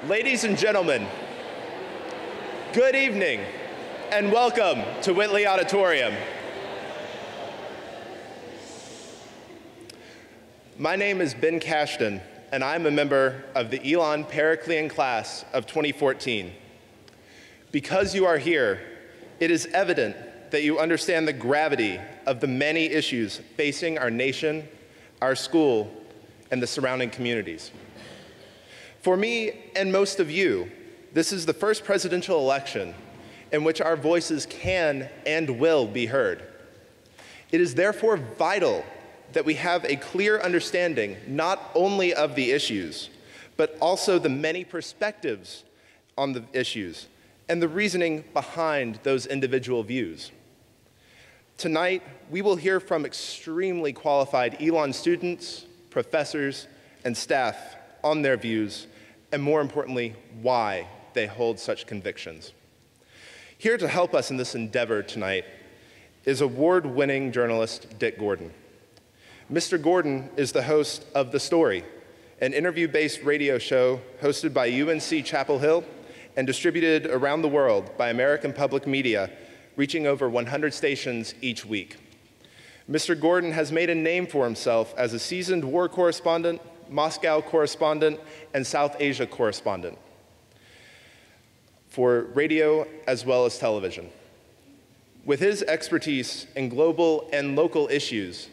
Ladies and gentlemen, good evening and welcome to Whitley Auditorium. My name is Ben Cashton, and I'm a member of the Elon Periclean class of 2014. Because you are here, it is evident that you understand the gravity of the many issues facing our nation, our school, and the surrounding communities. For me and most of you, this is the first presidential election in which our voices can and will be heard. It is therefore vital that we have a clear understanding not only of the issues, but also the many perspectives on the issues and the reasoning behind those individual views. Tonight, we will hear from extremely qualified Elon students, professors, and staff on their views, and more importantly, why they hold such convictions. Here to help us in this endeavor tonight is award-winning journalist Dick Gordon. Mr. Gordon is the host of The Story, an interview-based radio show hosted by UNC Chapel Hill and distributed around the world by American Public Media, reaching over 100 stations each week. Mr. Gordon has made a name for himself as a seasoned war correspondent, Moscow correspondent, and South Asia correspondent for radio as well as television. With his expertise in global and local issues,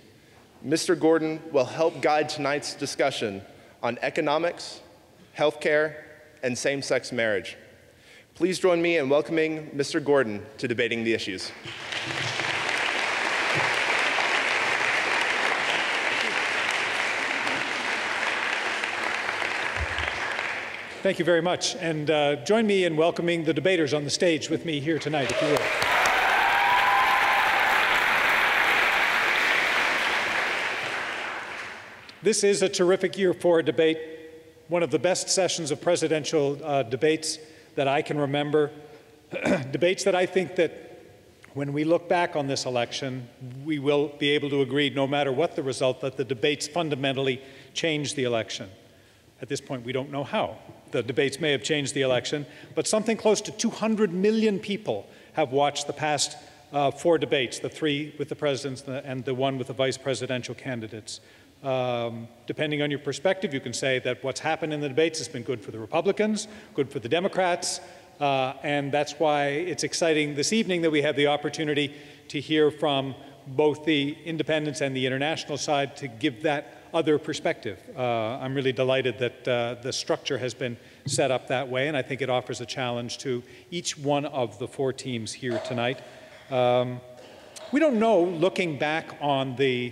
Mr. Gordon will help guide tonight's discussion on economics, healthcare, and same-sex marriage. Please join me in welcoming Mr. Gordon to Debating the Issues. Thank you very much. And join me in welcoming the debaters on the stage with me here tonight, if you will. This is a terrific year for a debate, one of the best sessions of presidential debates that I can remember. Debates that I think that when we look back on this election, we will be able to agree, no matter what the result, that the debates fundamentally changed the election. At this point, we don't know how. The debates may have changed the election, but something close to 200 million people have watched the past 4 debates, the 3 with the presidents and the 1 with the vice presidential candidates. Depending on your perspective, you can say that what's happened in the debates has been good for the Republicans, good for the Democrats, and that's why it's exciting this evening that we have the opportunity to hear from both the independents and the international side to give that other perspective. I'm really delighted that the structure has been set up that way, and I think it offers a challenge to each one of the 4 teams here tonight. We don't know, looking back on the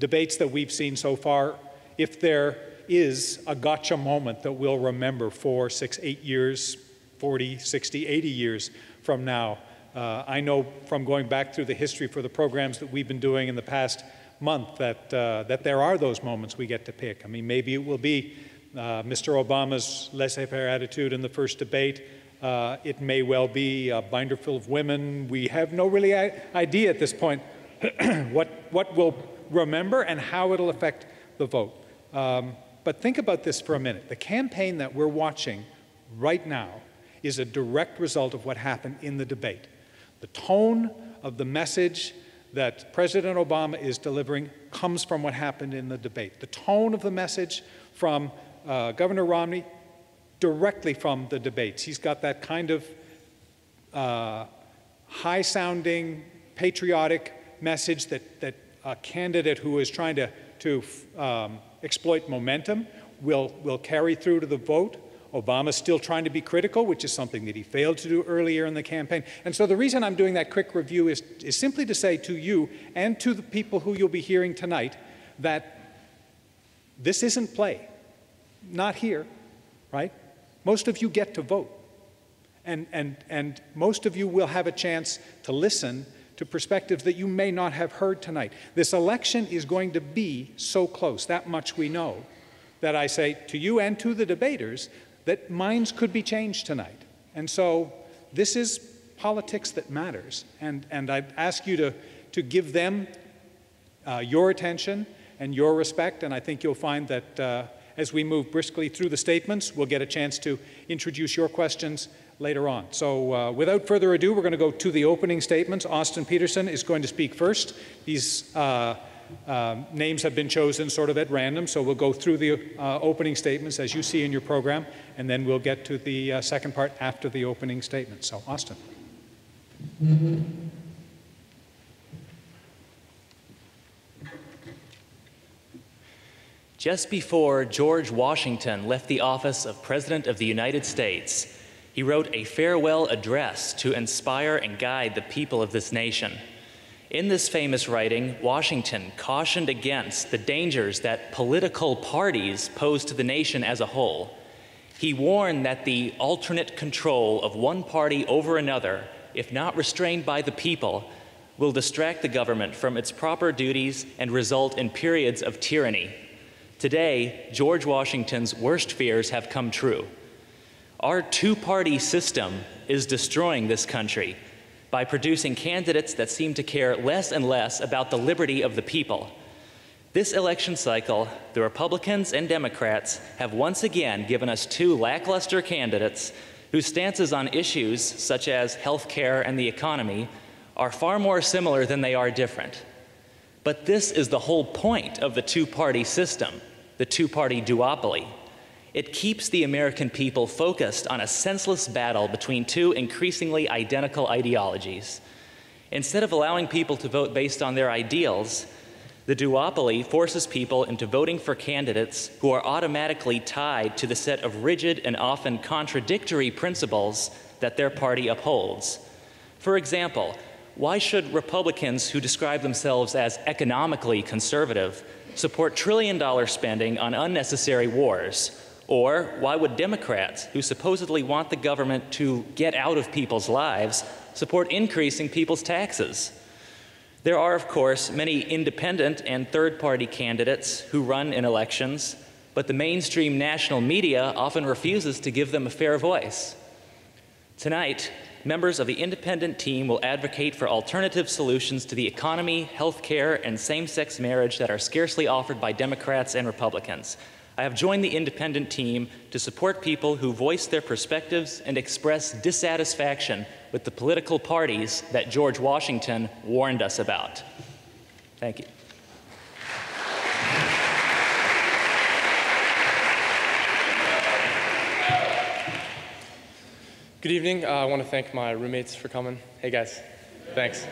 debates that we've seen so far, if there is a gotcha moment that we'll remember 4, 6, 8 years, 40, 60, 80 years from now. I know from going back through the history for the programs that we've been doing in the past month that there are those moments we get to pick. I mean, maybe it will be Mr. Obama's laissez-faire attitude in the first debate. It may well be a binder full of women. We have no really idea at this point what we'll remember and how it'll affect the vote. But think about this for a minute. The campaign that we're watching right now is a direct result of what happened in the debate. The tone of the message that President Obama is delivering comes from what happened in the debate. The tone of the message from Governor Romney, directly from the debates. He's got that kind of high-sounding, patriotic message that a candidate who is trying to exploit momentum will carry through to the vote. Obama's still trying to be critical, which is something that he failed to do earlier in the campaign. And so the reason I'm doing that quick review is simply to say to you and to the people who you'll be hearing tonight that this isn't play. Not here, right? Most of you get to vote. And most of you will have a chance to listen to perspectives that you may not have heard tonight. This election is going to be so close, that much we know, that I say to you and to the debaters that minds could be changed tonight. And so this is politics that matters. And I'd ask you to give them your attention and your respect, and I think you'll find that as we move briskly through the statements. We'll get a chance to introduce your questions later on. So without further ado, we're going to go to the opening statements. Austin Peterson is going to speak first. These names have been chosen sort of at random, so we'll go through the opening statements as you see in your program, and then we'll get to the second part after the opening statement. So, Austin. Just before George Washington left the office of President of the United States, he wrote a farewell address to inspire and guide the people of this nation. In this famous writing, Washington cautioned against the dangers that political parties pose to the nation as a whole. He warned that the alternate control of one party over another, if not restrained by the people, will distract the government from its proper duties and result in periods of tyranny. Today, George Washington's worst fears have come true. Our two-party system is destroying this country by producing candidates that seem to care less and less about the liberty of the people. This election cycle, the Republicans and Democrats have once again given us two lackluster candidates whose stances on issues such as health care and the economy are far more similar than they are different. But this is the whole point of the two-party system, the two-party duopoly. It keeps the American people focused on a senseless battle between two increasingly identical ideologies. Instead of allowing people to vote based on their ideals, the duopoly forces people into voting for candidates who are automatically tied to the set of rigid and often contradictory principles that their party upholds. For example, why should Republicans who describe themselves as economically conservative support trillion-dollar spending on unnecessary wars? Or why would Democrats, who supposedly want the government to get out of people's lives, support increasing people's taxes? There are, of course, many independent and third-party candidates who run in elections, but the mainstream national media often refuses to give them a fair voice. Tonight, members of the independent team will advocate for alternative solutions to the economy, health care, and same-sex marriage that are scarcely offered by Democrats and Republicans. I have joined the independent team to support people who voice their perspectives and express dissatisfaction with the political parties that George Washington warned us about. Thank you. Good evening. I want to thank my roommates for coming. Hey, guys. Thanks.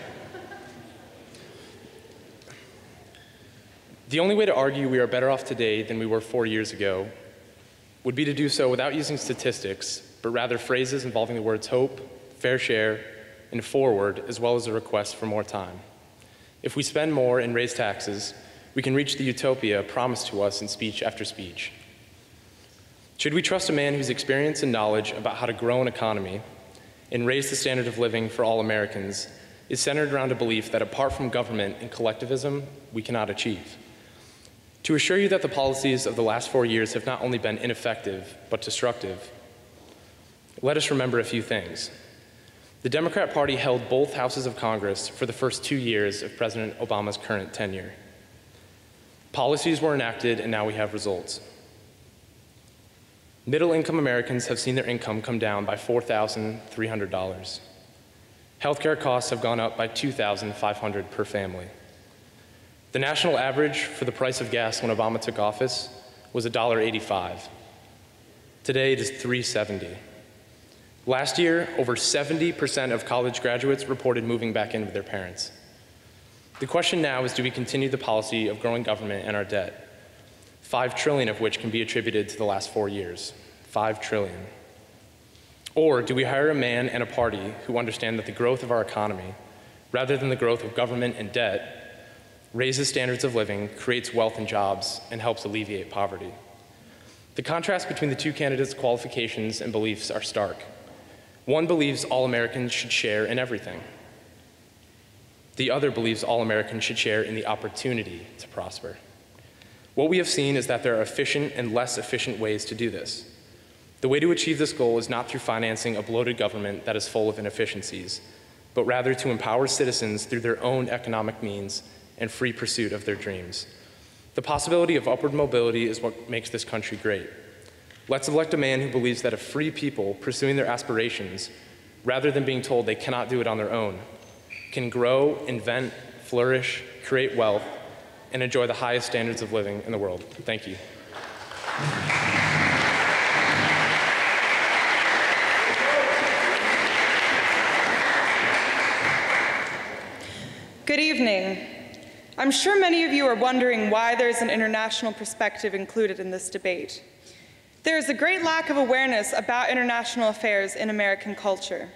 The only way to argue we are better off today than we were 4 years ago would be to do so without using statistics, but rather phrases involving the words hope, fair share, and forward, as well as a request for more time. If we spend more and raise taxes, we can reach the utopia promised to us in speech after speech. Should we trust a man whose experience and knowledge about how to grow an economy and raise the standard of living for all Americans is centered around a belief that apart from government and collectivism, we cannot achieve? To assure you that the policies of the last 4 years have not only been ineffective, but destructive, let us remember a few things. The Democrat Party held both houses of Congress for the first 2 years of President Obama's current tenure. Policies were enacted, and now we have results. Middle-income Americans have seen their income come down by $4,300. Healthcare costs have gone up by $2,500 per family. The national average for the price of gas when Obama took office was $1.85. Today it is $3.70. Last year, over 70% of college graduates reported moving back in with their parents. The question now is, do we continue the policy of growing government and our debt? $5 trillion of which can be attributed to the last 4 years. $5 trillion. Or do we hire a man and a party who understand that the growth of our economy, rather than the growth of government and debt, raises standards of living, creates wealth and jobs, and helps alleviate poverty? The contrast between the two candidates' qualifications and beliefs are stark. One believes all Americans should share in everything. The other believes all Americans should share in the opportunity to prosper. What we have seen is that there are efficient and less efficient ways to do this. The way to achieve this goal is not through financing a bloated government that is full of inefficiencies, but rather to empower citizens through their own economic means and free pursuit of their dreams. The possibility of upward mobility is what makes this country great. Let's elect a man who believes that a free people pursuing their aspirations, rather than being told they cannot do it on their own, can grow, invent, flourish, create wealth, and enjoy the highest standards of living in the world. Thank you. Good evening. I'm sure many of you are wondering why there's an international perspective included in this debate. There is a great lack of awareness about international affairs in American culture.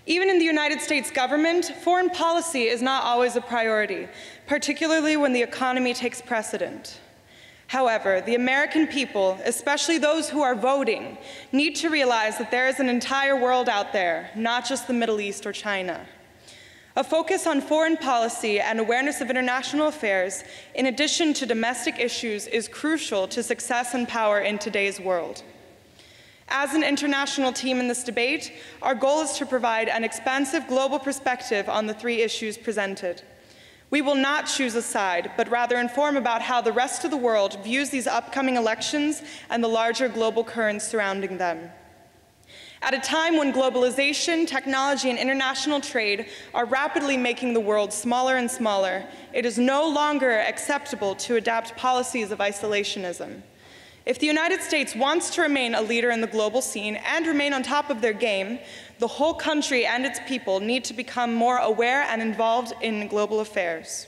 Even in the United States government, foreign policy is not always a priority, particularly when the economy takes precedent. However, the American people, especially those who are voting, need to realize that there is an entire world out there, not just the Middle East or China. A focus on foreign policy and awareness of international affairs, in addition to domestic issues, is crucial to success and power in today's world. As an international team in this debate, our goal is to provide an expansive global perspective on the three issues presented. We will not choose a side, but rather inform about how the rest of the world views these upcoming elections and the larger global currents surrounding them. At a time when globalization, technology, and international trade are rapidly making the world smaller and smaller, it is no longer acceptable to adopt policies of isolationism. If the United States wants to remain a leader in the global scene and remain on top of their game, the whole country and its people need to become more aware and involved in global affairs.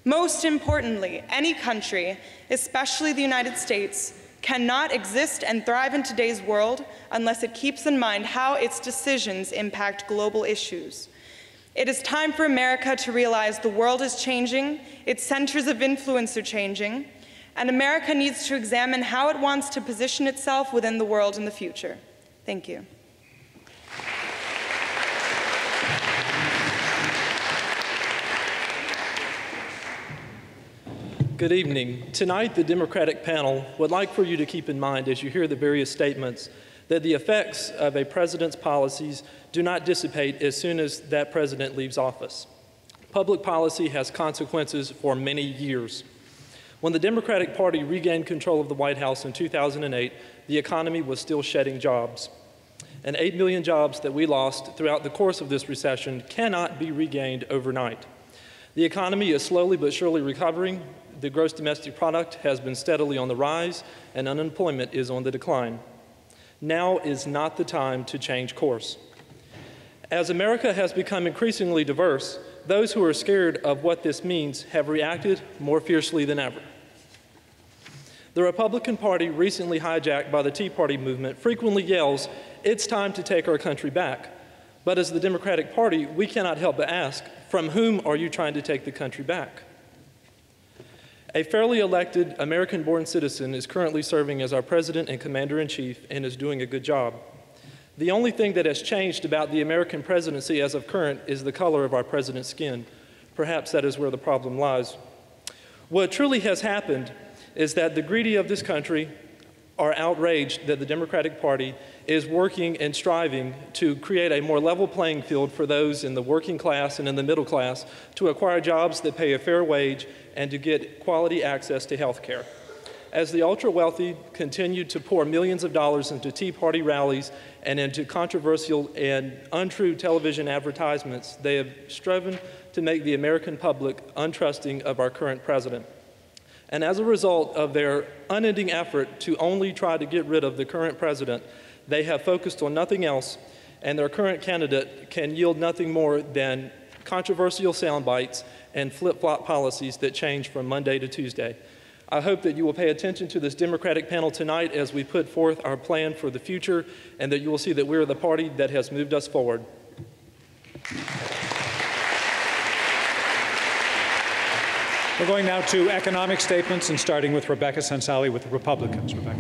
Most importantly, any country, especially the United States, cannot exist and thrive in today's world unless it keeps in mind how its decisions impact global issues. It is time for America to realize the world is changing, its centers of influence are changing, and America needs to examine how it wants to position itself within the world in the future. Thank you. Good evening. Tonight, the Democratic panel would like for you to keep in mind as you hear the various statements that the effects of a president's policies do not dissipate as soon as that president leaves office. Public policy has consequences for many years. When the Democratic Party regained control of the White House in 2008, the economy was still shedding jobs. And 8 million jobs that we lost throughout the course of this recession cannot be regained overnight. The economy is slowly but surely recovering. The gross domestic product has been steadily on the rise, and unemployment is on the decline. Now is not the time to change course. As America has become increasingly diverse, those who are scared of what this means have reacted more fiercely than ever. The Republican Party, recently hijacked by the Tea Party movement, frequently yells, "It's time to take our country back." But as the Democratic Party, we cannot help but ask, from whom are you trying to take the country back? A fairly elected American-born citizen is currently serving as our president and commander-in-chief and is doing a good job. The only thing that has changed about the American presidency as of current is the color of our president's skin. Perhaps that is where the problem lies. What truly has happened is that the greedy of this country are outraged that the Democratic Party is working and striving to create a more level playing field for those in the working class and in the middle class to acquire jobs that pay a fair wage and to get quality access to health care. As the ultra-wealthy continue to pour millions of dollars into Tea Party rallies and into controversial and untrue television advertisements, they have striven to make the American public untrusting of our current president. And as a result of their unending effort to only try to get rid of the current president, they have focused on nothing else, and their current candidate can yield nothing more than controversial sound bites and flip-flop policies that change from Monday to Tuesday. I hope that you will pay attention to this Democratic panel tonight as we put forth our plan for the future, and that you will see that we are the party that has moved us forward. We're going now to economic statements, and starting with Rebecca Censali with the Republicans. Rebecca.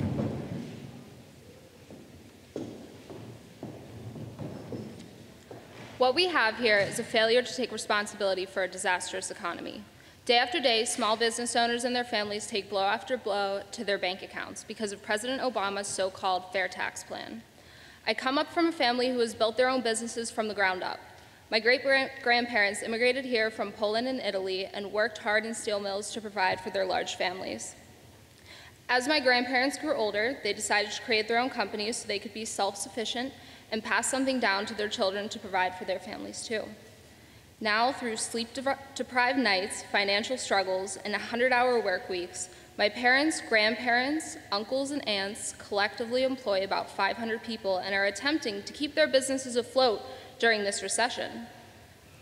What we have here is a failure to take responsibility for a disastrous economy. Day after day, small business owners and their families take blow after blow to their bank accounts because of President Obama's so-called fair tax plan. I come up from a family who has built their own businesses from the ground up. My great-grandparents immigrated here from Poland and Italy and worked hard in steel mills to provide for their large families. As my grandparents grew older, they decided to create their own companies so they could be self-sufficient and pass something down to their children to provide for their families too. Now, through sleep-deprived nights, financial struggles, and 100-hour work weeks, my parents, grandparents, uncles, and aunts collectively employ about 500 people and are attempting to keep their businesses afloat during this recession.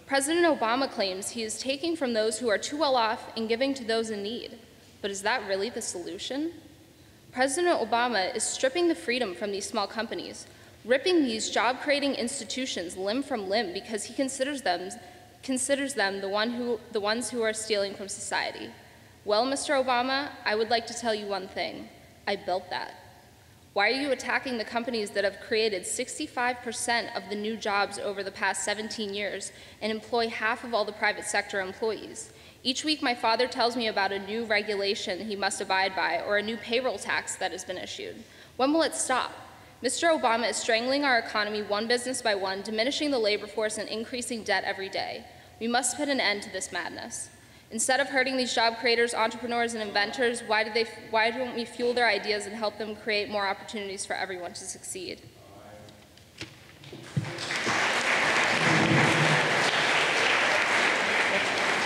President Obama claims he is taking from those who are too well off and giving to those in need. But is that really the solution? President Obama is stripping the freedom from these small companies, ripping these job-creating institutions limb from limb because he considers them the ones who are stealing from society. Well, Mr. Obama, I would like to tell you one thing. I built that. Why are you attacking the companies that have created 65% of the new jobs over the past 17 years and employ half of all the private sector employees? Each week, my father tells me about a new regulation he must abide by or a new payroll tax that has been issued. When will it stop? Mr. Obama is strangling our economy one business by one, diminishing the labor force and increasing debt every day. We must put an end to this madness. Instead of hurting these job creators, entrepreneurs, and inventors, why don't we fuel their ideas and help them create more opportunities for everyone to succeed?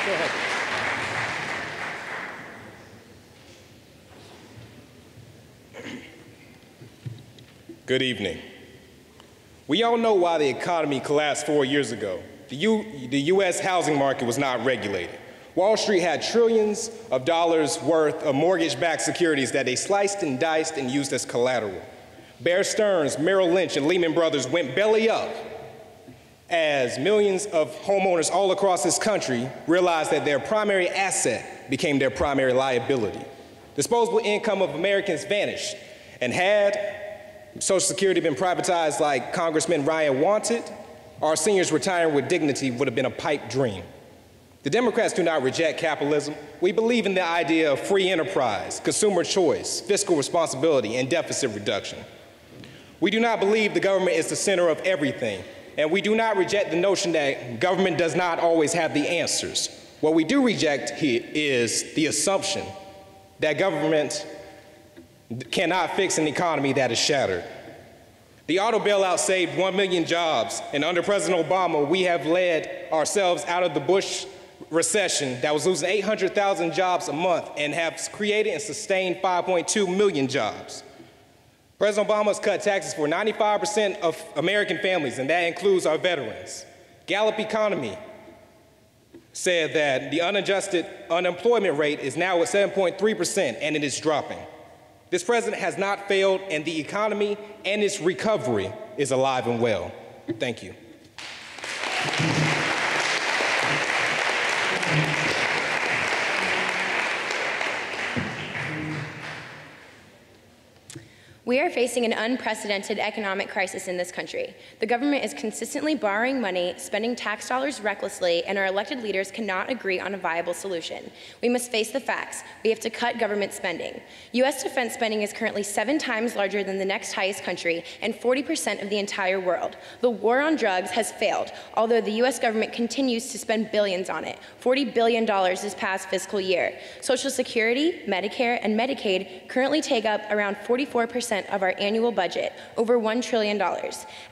Go ahead. Good evening. We all know why the economy collapsed 4 years ago. The U.S. housing market was not regulated. Wall Street had trillions of dollars worth of mortgage-backed securities that they sliced and diced and used as collateral. Bear Stearns, Merrill Lynch, and Lehman Brothers went belly up as millions of homeowners all across this country realized that their primary asset became their primary liability. Disposable income of Americans vanished, and had Social Security been privatized like Congressman Ryan wanted, our seniors retiring with dignity would have been a pipe dream. The Democrats do not reject capitalism. We believe in the idea of free enterprise, consumer choice, fiscal responsibility, and deficit reduction. We do not believe the government is the center of everything, and we do not reject the notion that government does not always have the answers. What we do reject here is the assumption that government cannot fix an economy that is shattered. The auto bailout saved 1 million jobs, and under President Obama, we have led ourselves out of the Bush recession that was losing 800,000 jobs a month and have created and sustained 5.2 million jobs. President Obama has cut taxes for 95% of American families, and that includes our veterans. Gallup Economy said that the unadjusted unemployment rate is now at 7.3%, and it is dropping. This president has not failed, and the economy and its recovery is alive and well. Thank you. We are facing an unprecedented economic crisis in this country. The government is consistently borrowing money, spending tax dollars recklessly, and our elected leaders cannot agree on a viable solution. We must face the facts. We have to cut government spending. U.S. defense spending is currently 7 times larger than the next highest country and 40% of the entire world. The war on drugs has failed, although the U.S. government continues to spend billions on it, $40 billion this past fiscal year. Social Security, Medicare, and Medicaid currently take up around 44% of our annual budget, over $1 trillion.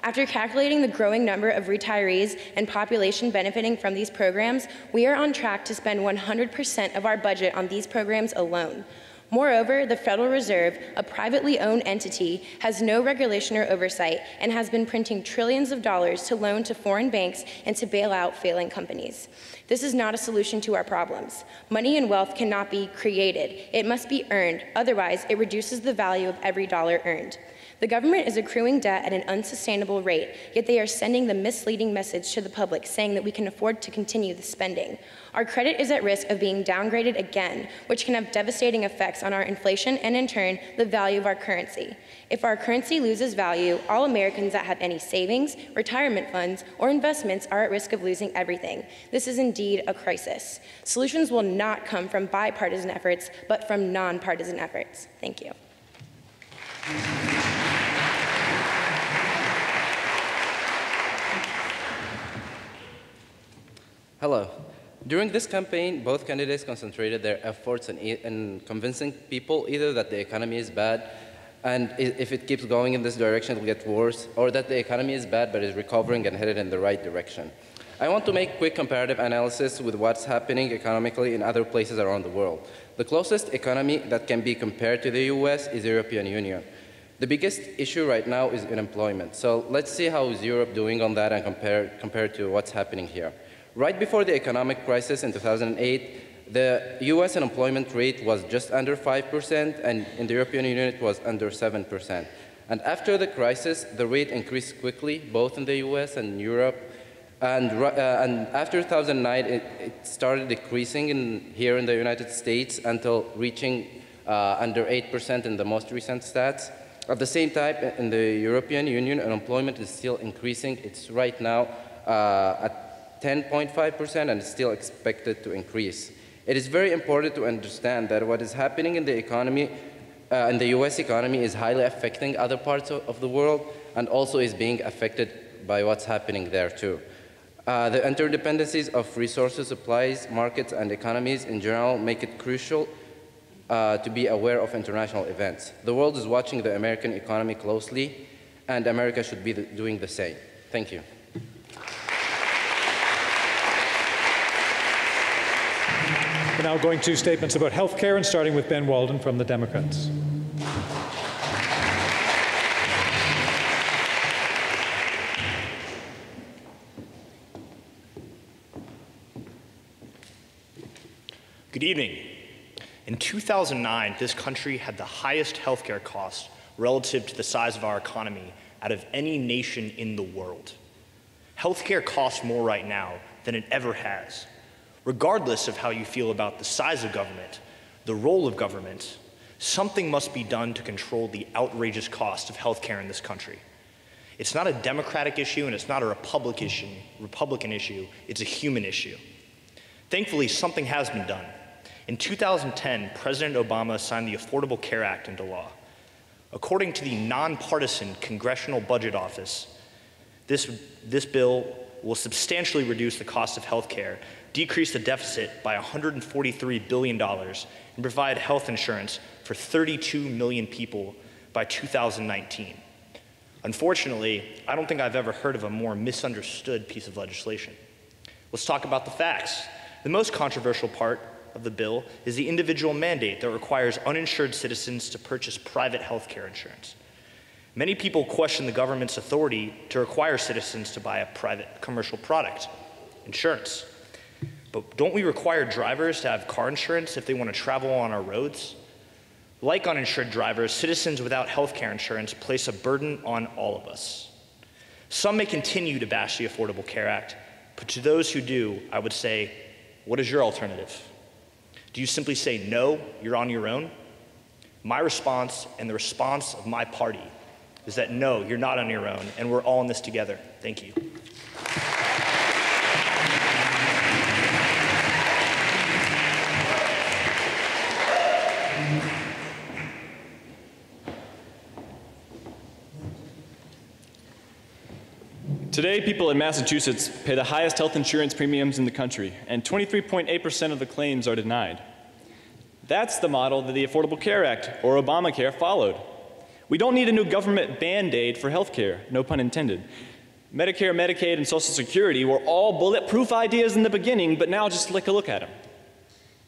After calculating the growing number of retirees and population benefiting from these programs, we are on track to spend 100% of our budget on these programs alone. Moreover, the Federal Reserve, a privately owned entity, has no regulation or oversight and has been printing trillions of dollars to loan to foreign banks and to bail out failing companies. This is not a solution to our problems. Money and wealth cannot be created. It must be earned. Otherwise, it reduces the value of every dollar earned. The government is accruing debt at an unsustainable rate, yet they are sending the misleading message to the public saying that we can afford to continue the spending. Our credit is at risk of being downgraded again, which can have devastating effects on our inflation and, in turn, the value of our currency. If our currency loses value, all Americans that have any savings, retirement funds, or investments are at risk of losing everything. This is indeed a crisis. Solutions will not come from bipartisan efforts, but from nonpartisan efforts. Thank you. Hello. During this campaign, both candidates concentrated their efforts in convincing people either that the economy is bad and if it keeps going in this direction, it will get worse, or that the economy is bad but is recovering and headed in the right direction. I want to make quick comparative analysis with what's happening economically in other places around the world. The closest economy that can be compared to the US is the European Union. The biggest issue right now is unemployment. So let's see how is Europe doing on that and compare to what's happening here. Right before the economic crisis in 2008, the US unemployment rate was just under 5%, and in the European Union it was under 7%. And after the crisis, the rate increased quickly, both in the US and Europe. And after 2009, it started decreasing here in the United States until reaching under 8% in the most recent stats. At the same time, in the European Union, unemployment is still increasing. It's right now at 10.5% and is still expected to increase. It is very important to understand that what is happening in the economy, in the US economy, is highly affecting other parts of the world and also is being affected by what's happening there too. The interdependencies of resources, supplies, markets, and economies in general make it crucial to be aware of international events. The world is watching the American economy closely, and America should be doing the same. Thank you. We're now going to statements about health care, and starting with Ben Walden from the Democrats. Good evening. In 2009, this country had the highest healthcare costs relative to the size of our economy out of any nation in the world. Healthcare costs more right now than it ever has. Regardless of how you feel about the size of government, the role of government, something must be done to control the outrageous cost of healthcare in this country. It's not a Democratic issue and it's not a Republican issue, it's a human issue. Thankfully, something has been done. In 2010, President Obama signed the Affordable Care Act into law. According to the nonpartisan Congressional Budget Office, this bill will substantially reduce the cost of health care, decrease the deficit by $143 billion, and provide health insurance for 32 million people by 2019. Unfortunately, I don't think I've ever heard of a more misunderstood piece of legislation. Let's talk about the facts. The most controversial part of the bill is the individual mandate that requires uninsured citizens to purchase private health care insurance. Many people question the government's authority to require citizens to buy a private commercial product, insurance. But don't we require drivers to have car insurance if they want to travel on our roads? Like uninsured drivers, citizens without health care insurance place a burden on all of us. Some may continue to bash the Affordable Care Act, but to those who do, I would say, what is your alternative? Do you simply say, no, you're on your own? My response and the response of my party is that no, you're not on your own, and we're all in this together. Thank you. Today, people in Massachusetts pay the highest health insurance premiums in the country, and 23.8% of the claims are denied. That's the model that the Affordable Care Act, or Obamacare, followed. We don't need a new government Band-Aid for health care, no pun intended. Medicare, Medicaid, and Social Security were all bulletproof ideas in the beginning, but now just take a look at them.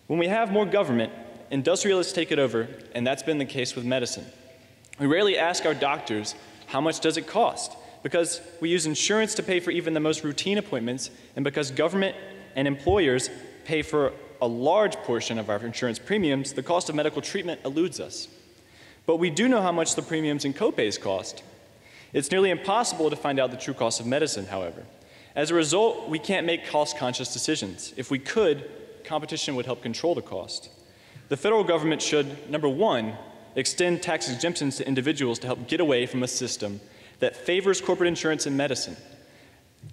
When we have more government, industrialists take it over, and that's been the case with medicine. We rarely ask our doctors, how much does it cost? Because we use insurance to pay for even the most routine appointments, and because government and employers pay for a large portion of our insurance premiums, the cost of medical treatment eludes us. But we do know how much the premiums and copays cost. It's nearly impossible to find out the true cost of medicine, however. As a result, we can't make cost-conscious decisions. If we could, competition would help control the cost. The federal government should, number one, extend tax exemptions to individuals to help get away from a system that favors corporate insurance in medicine.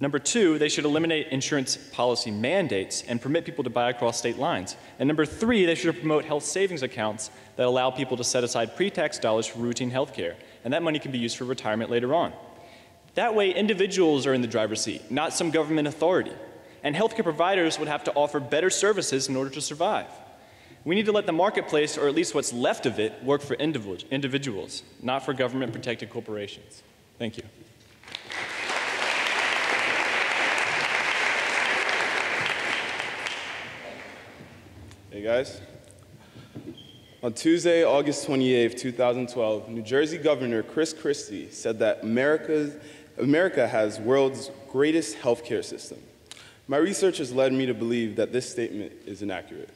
Number two, they should eliminate insurance policy mandates and permit people to buy across state lines. And number three, they should promote health savings accounts that allow people to set aside pre-tax dollars for routine health care, and that money can be used for retirement later on. That way, individuals are in the driver's seat, not some government authority. and healthcare providers would have to offer better services in order to survive. We need to let the marketplace, or at least what's left of it, work for individuals, not for government-protected corporations. Thank you. Hey guys. On Tuesday, August 28, 2012, New Jersey Governor Chris Christie said that America has world's greatest healthcare system. My research has led me to believe that this statement is inaccurate.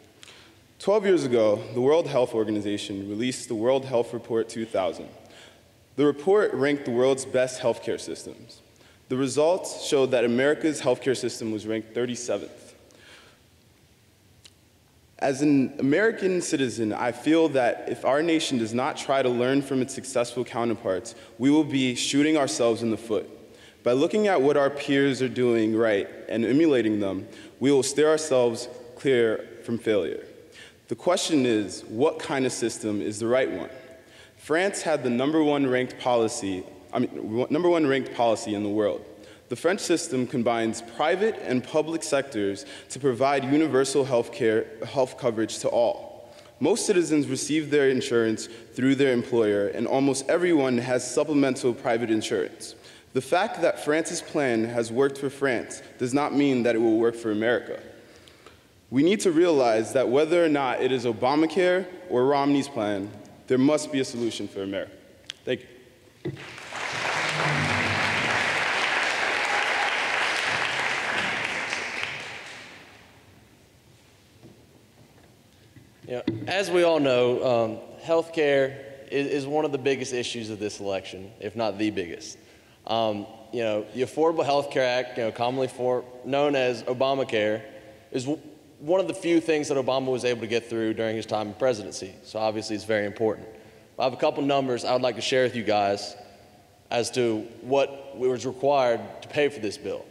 12 years ago, the World Health Organization released the World Health Report 2000. The report ranked the world's best healthcare systems. The results showed that America's healthcare system was ranked 37th. As an American citizen, I feel that if our nation does not try to learn from its successful counterparts, we will be shooting ourselves in the foot. By looking at what our peers are doing right and emulating them, we will steer ourselves clear from failure. The question is, what kind of system is the right one? France had the number one ranked policy in the world. The French system combines private and public sectors to provide universal health coverage to all. Most citizens receive their insurance through their employer, and almost everyone has supplemental private insurance. The fact that France's plan has worked for France does not mean that it will work for America. We need to realize that whether or not it is Obamacare or Romney's plan, there must be a solution for America. Thank you. As we all know, healthcare is one of the biggest issues of this election, if not the biggest. The Affordable Health Care Act, commonly known as Obamacare, is one of the few things that Obama was able to get through during his time in presidency. So obviously it's very important. I have a couple numbers I would like to share with you guys as to what was required to pay for this bill.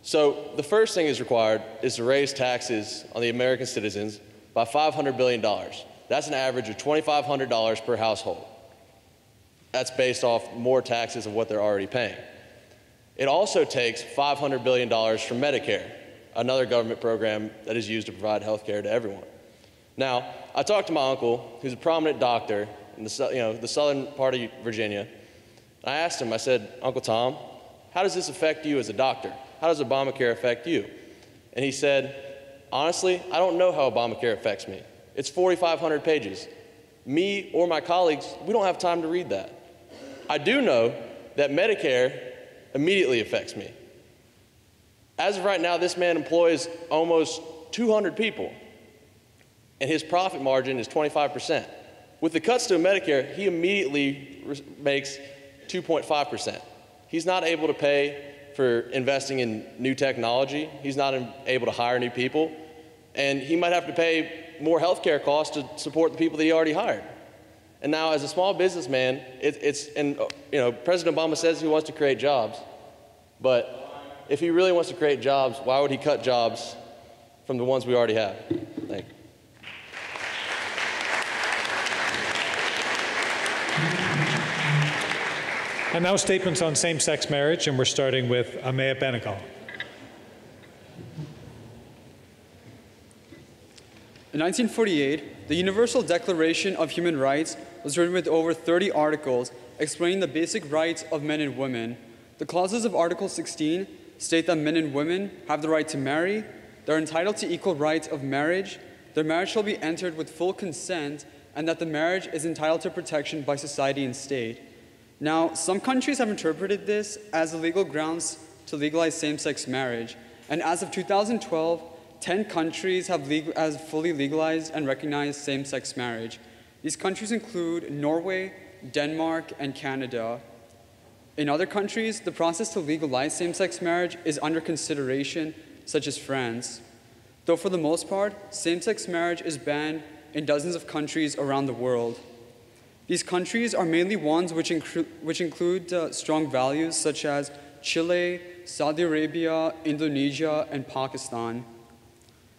So the first thing is required is to raise taxes on the American citizens by $500 billion. That's an average of $2,500 per household. That's based off more taxes of what they're already paying. It also takes $500 billion from Medicare, another government program that is used to provide health care to everyone. Now, I talked to my uncle, who's a prominent doctor in the southern part of Virginia, and I asked him, I said, Uncle Tom, how does this affect you as a doctor? How does Obamacare affect you? And he said, honestly, I don't know how Obamacare affects me. It's 4,500 pages. Me or my colleagues, we don't have time to read that. I do know that Medicare immediately affects me. As of right now, this man employs almost 200 people, and his profit margin is 25%. With the cuts to Medicare, he immediately makes 2.5%. He's not able to pay for investing in new technology. He's not able to hire new people. And he might have to pay more healthcare costs to support the people that he already hired. And now, as a small businessman, President Obama says he wants to create jobs. But if he really wants to create jobs, why would he cut jobs from the ones we already have? Thank you. And now statements on same-sex marriage, and we're starting with Amaya Benegal. In 1948, the Universal Declaration of Human Rights was written with over 30 articles explaining the basic rights of men and women. The clauses of Article 16 state that men and women have the right to marry, they're entitled to equal rights of marriage, their marriage shall be entered with full consent, and that the marriage is entitled to protection by society and state. Now, some countries have interpreted this as the legal grounds to legalize same-sex marriage, and as of 2012, 10 countries have fully legalized and recognized same-sex marriage. These countries include Norway, Denmark, and Canada. In other countries, the process to legalize same-sex marriage is under consideration, such as France. Though for the most part, same-sex marriage is banned in dozens of countries around the world. These countries are mainly ones which include strong values such as Chile, Saudi Arabia, Indonesia, and Pakistan.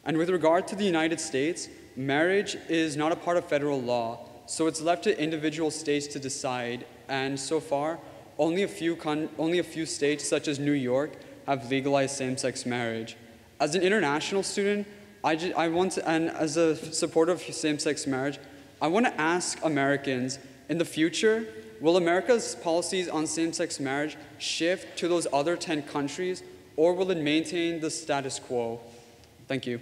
And with regard to the United States, marriage is not a part of federal law, so it's left to individual states to decide, and so far, only a few states, such as New York, have legalized same-sex marriage. As an international student, and as a supporter of same-sex marriage, I want to ask Americans, in the future, will America's policies on same-sex marriage shift to those other 10 countries, or will it maintain the status quo? Thank you.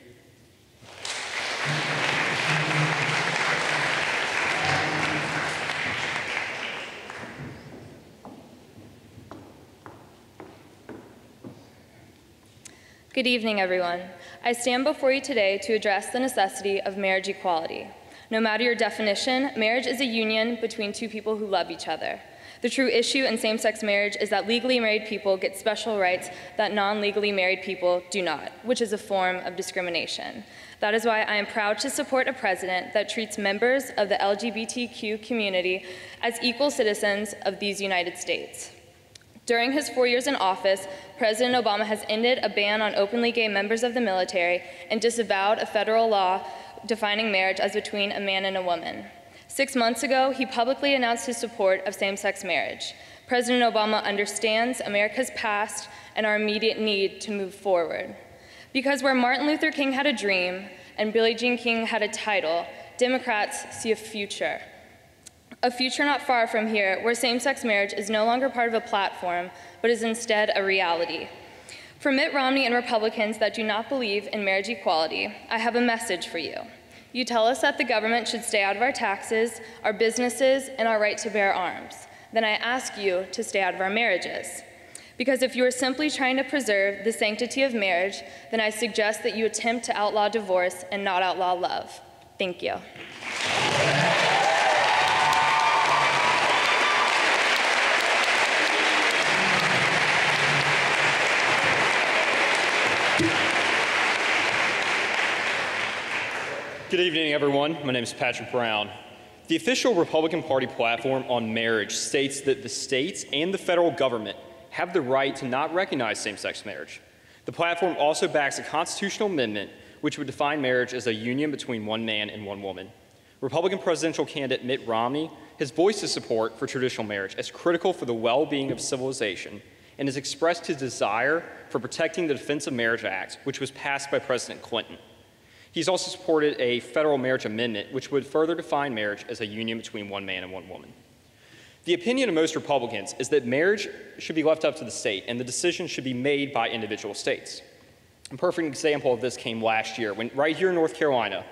Good evening, everyone. I stand before you today to address the necessity of marriage equality. No matter your definition, marriage is a union between two people who love each other. The true issue in same-sex marriage is that legally married people get special rights that non-legally married people do not, which is a form of discrimination. That is why I am proud to support a president that treats members of the LGBTQ community as equal citizens of these United States. During his 4 years in office, President Obama has ended a ban on openly gay members of the military and disavowed a federal law defining marriage as between a man and a woman. 6 months ago, he publicly announced his support of same-sex marriage. President Obama understands America's past and our immediate need to move forward. Because where Martin Luther King had a dream and Billie Jean King had a title, Democrats see a future. A future not far from here, where same-sex marriage is no longer part of a platform, but is instead a reality. For Mitt Romney and Republicans that do not believe in marriage equality, I have a message for you. You tell us that the government should stay out of our taxes, our businesses, and our right to bear arms. Then I ask you to stay out of our marriages. Because if you are simply trying to preserve the sanctity of marriage, then I suggest that you attempt to outlaw divorce and not outlaw love. Thank you. Good evening, everyone. My name is Patrick Brown. The official Republican Party platform on marriage states that the states and the federal government have the right to not recognize same-sex marriage. The platform also backs a constitutional amendment which would define marriage as a union between one man and one woman. Republican presidential candidate Mitt Romney has voiced his support for traditional marriage as critical for the well-being of civilization and has expressed his desire for protecting the Defense of Marriage Act, which was passed by President Clinton. He's also supported a federal marriage amendment which would further define marriage as a union between one man and one woman. The opinion of most Republicans is that marriage should be left up to the state and the decision should be made by individual states. A perfect example of this came last year when right here in North Carolina,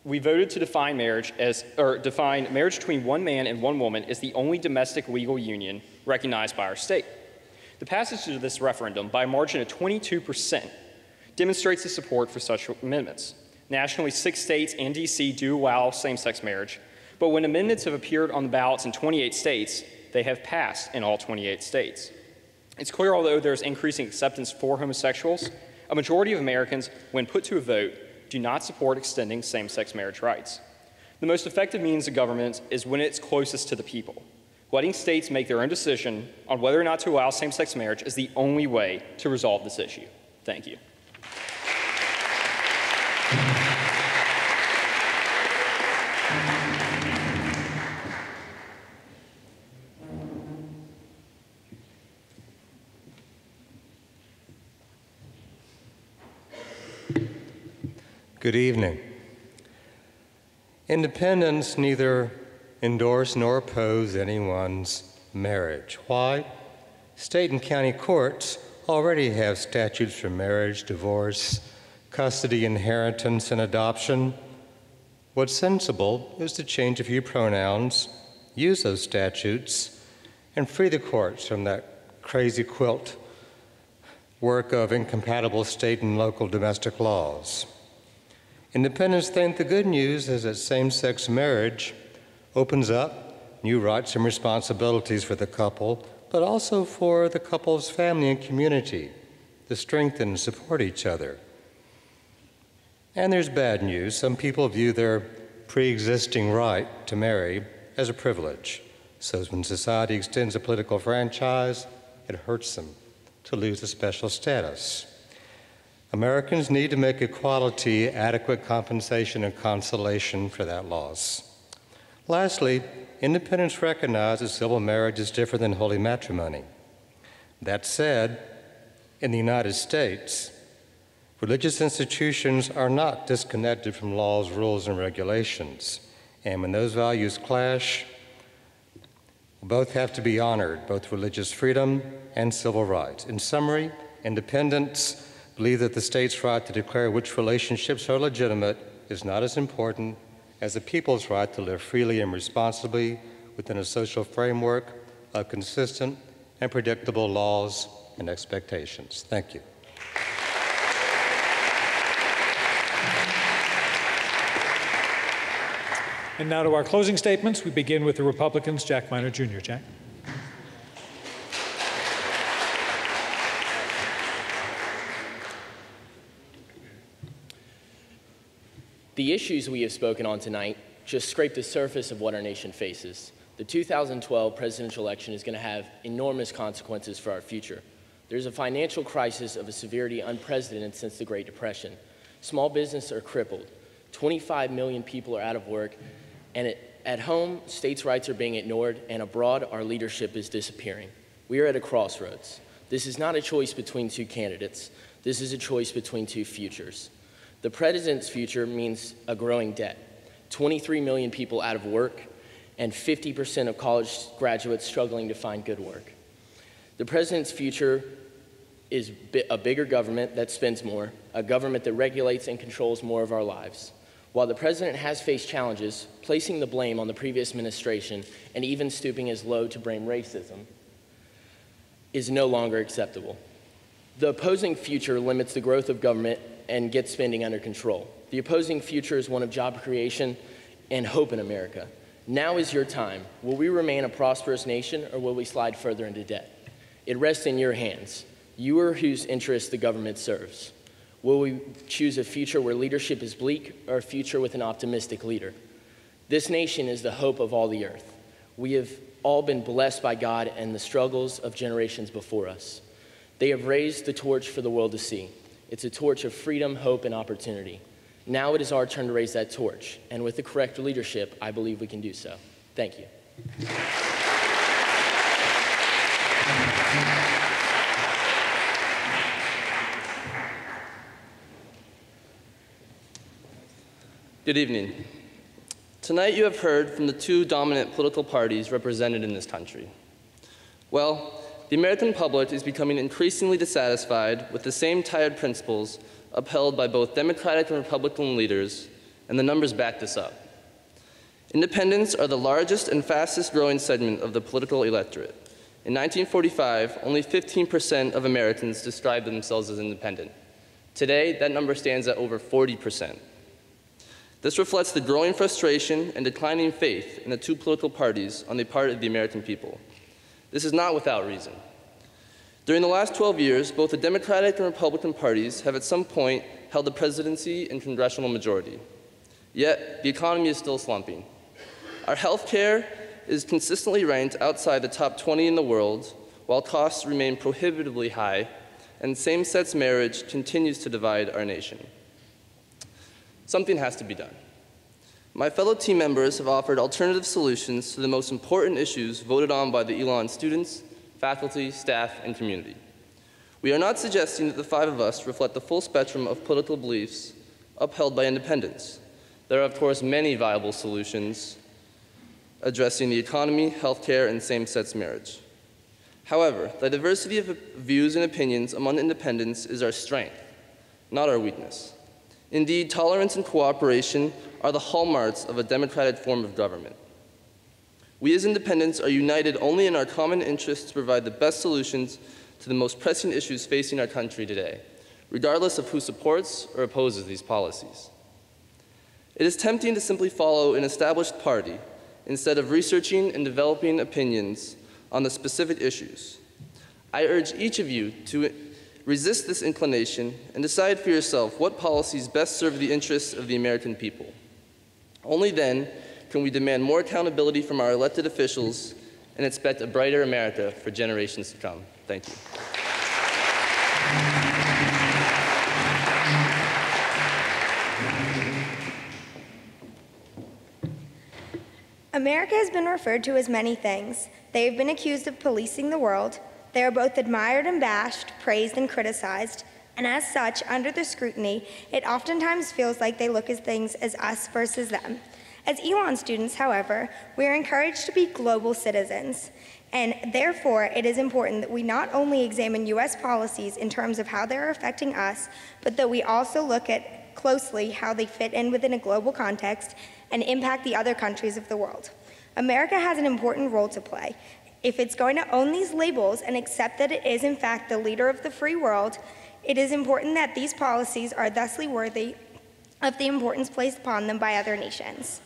we voted to define marriage between one man and one woman as the only domestic legal union recognized by our state. The passage of this referendum by a margin of 22% demonstrates the support for such amendments. Nationally, 6 states and D.C. do allow same-sex marriage, but when amendments have appeared on the ballots in 28 states, they have passed in all 28 states. It's clear, although there's increasing acceptance for homosexuals, a majority of Americans, when put to a vote, do not support extending same-sex marriage rights. The most effective means of government is when it's closest to the people. Letting states make their own decision on whether or not to allow same-sex marriage is the only way to resolve this issue. Thank you. Good evening. Independents neither endorse nor oppose anyone's marriage. Why? State and county courts already have statutes for marriage, divorce, custody, inheritance, and adoption. What's sensible is to change a few pronouns, use those statutes, and free the courts from that crazy quilt work of incompatible state and local domestic laws. Independents think the good news is that same-sex marriage opens up new rights and responsibilities for the couple, but also for the couple's family and community to strengthen and support each other. And there's bad news. Some people view their pre-existing right to marry as a privilege. So when society extends a political franchise, it hurts them to lose a special status. Americans need to make equality adequate compensation and consolation for that loss. Lastly, independents recognize that civil marriage is different than holy matrimony. That said, in the United States, Religious institutions are not disconnected from laws, rules, and regulations. And when those values clash, both have to be honored, both religious freedom and civil rights. In summary, independents believe that the state's right to declare which relationships are legitimate is not as important as the people's right to live freely and responsibly within a social framework of consistent and predictable laws and expectations. Thank you. And now to our closing statements. We begin with the Republicans. Jack Miner Jr. Jack. The issues we have spoken on tonight just scrape the surface of what our nation faces. The 2012 presidential election is going to have enormous consequences for our future. There's a financial crisis of a severity unprecedented since the Great Depression. Small businesses are crippled. 25 million people are out of work. And at home, states' rights are being ignored, and abroad, our leadership is disappearing. We are at a crossroads. This is not a choice between two candidates. This is a choice between two futures. The president's future means a growing debt, 23 million people out of work, and 50% of college graduates struggling to find good work. The president's future is a bigger government that spends more, a government that regulates and controls more of our lives. While the president has faced challenges, placing the blame on the previous administration and even stooping as low to blame racism is no longer acceptable. The opposing future limits the growth of government and gets spending under control. The opposing future is one of job creation and hope in America. Now is your time. Will we remain a prosperous nation, or will we slide further into debt? It rests in your hands. You are whose interests the government serves. Will we choose a future where leadership is bleak, or a future with an optimistic leader? This nation is the hope of all the earth. We have all been blessed by God and the struggles of generations before us. They have raised the torch for the world to see. It's a torch of freedom, hope, and opportunity. Now it is our turn to raise that torch, and with the correct leadership, I believe we can do so. Thank you. Good evening. Tonight you have heard from the two dominant political parties represented in this country. Well, the American public is becoming increasingly dissatisfied with the same tired principles upheld by both Democratic and Republican leaders, and the numbers back this up. Independents are the largest and fastest growing segment of the political electorate. In 1945, only 15% of Americans described themselves as independent. Today, that number stands at over 40%. This reflects the growing frustration and declining faith in the two political parties on the part of the American people. This is not without reason. During the last 12 years, both the Democratic and Republican parties have at some point held the presidency and congressional majority. Yet, the economy is still slumping. Our health care is consistently ranked outside the top 20 in the world, while costs remain prohibitively high, and same-sex marriage continues to divide our nation. Something has to be done. My fellow team members have offered alternative solutions to the most important issues voted on by the Elon students, faculty, staff, and community. We are not suggesting that the five of us reflect the full spectrum of political beliefs upheld by independents. There are, of course, many viable solutions addressing the economy, healthcare, and same-sex marriage. However, the diversity of views and opinions among independents is our strength, not our weakness. Indeed, tolerance and cooperation are the hallmarks of a democratic form of government. We as independents are united only in our common interest to provide the best solutions to the most pressing issues facing our country today, regardless of who supports or opposes these policies. It is tempting to simply follow an established party instead of researching and developing opinions on the specific issues. I urge each of you to resist this inclination and decide for yourself what policies best serve the interests of the American people. Only then can we demand more accountability from our elected officials and expect a brighter America for generations to come. Thank you. America has been referred to as many things. They have been accused of policing the world. They are both admired and bashed, praised and criticized, And as such, under the scrutiny, it oftentimes feels like they look at things as us versus them. As Elon students, however, we are encouraged to be global citizens. And therefore, it is important that we not only examine U.S. policies in terms of how they're affecting us, but that we also look at closely how they fit in within a global context and impact the other countries of the world. America has an important role to play. If it's going to own these labels and accept that it is in fact the leader of the free world, it is important that these policies are thusly worthy of the importance placed upon them by other nations.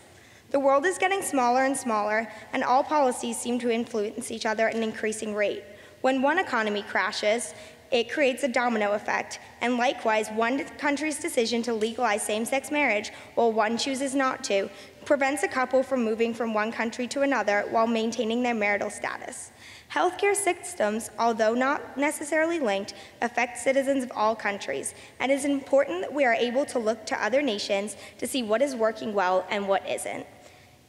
The world is getting smaller and smaller, and all policies seem to influence each other at an increasing rate. When one economy crashes, it creates a domino effect, and likewise, one country's decision to legalize same-sex marriage while one chooses not to prevents a couple from moving from one country to another while maintaining their marital status. Healthcare systems, although not necessarily linked, affect citizens of all countries, and it is important that we are able to look to other nations to see what is working well and what isn't.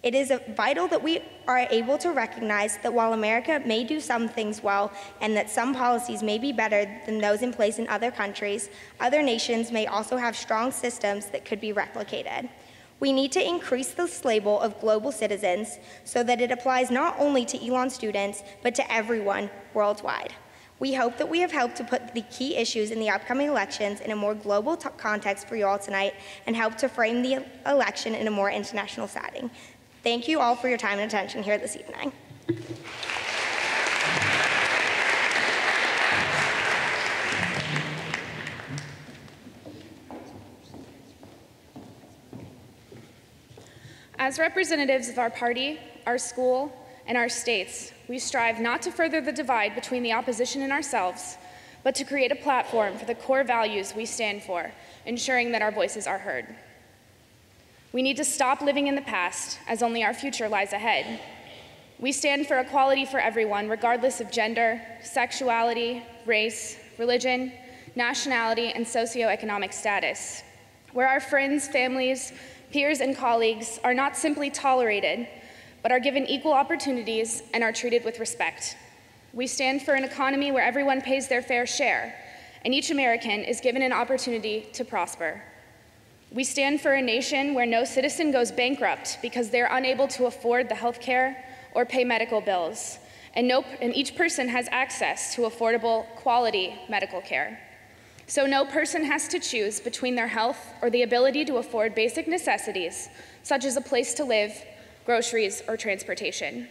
It is vital that we are able to recognize that while America may do some things well and that some policies may be better than those in place in other countries, other nations may also have strong systems that could be replicated. We need to increase this label of global citizens so that it applies not only to Elon students, but to everyone worldwide. We hope that we have helped to put the key issues in the upcoming elections in a more global context for you all tonight and help to frame the election in a more international setting. Thank you all for your time and attention here this evening. As representatives of our party, our school, and our states, we strive not to further the divide between the opposition and ourselves, but to create a platform for the core values we stand for, ensuring that our voices are heard. We need to stop living in the past, as only our future lies ahead. We stand for equality for everyone, regardless of gender, sexuality, race, religion, nationality, and socioeconomic status, where our friends, families, peers, and colleagues are not simply tolerated, but are given equal opportunities and are treated with respect. We stand for an economy where everyone pays their fair share, and each American is given an opportunity to prosper. We stand for a nation where no citizen goes bankrupt because they're unable to afford the health care or pay medical bills, and each person has access to affordable, quality medical care. So no person has to choose between their health or the ability to afford basic necessities, such as a place to live, groceries, or transportation.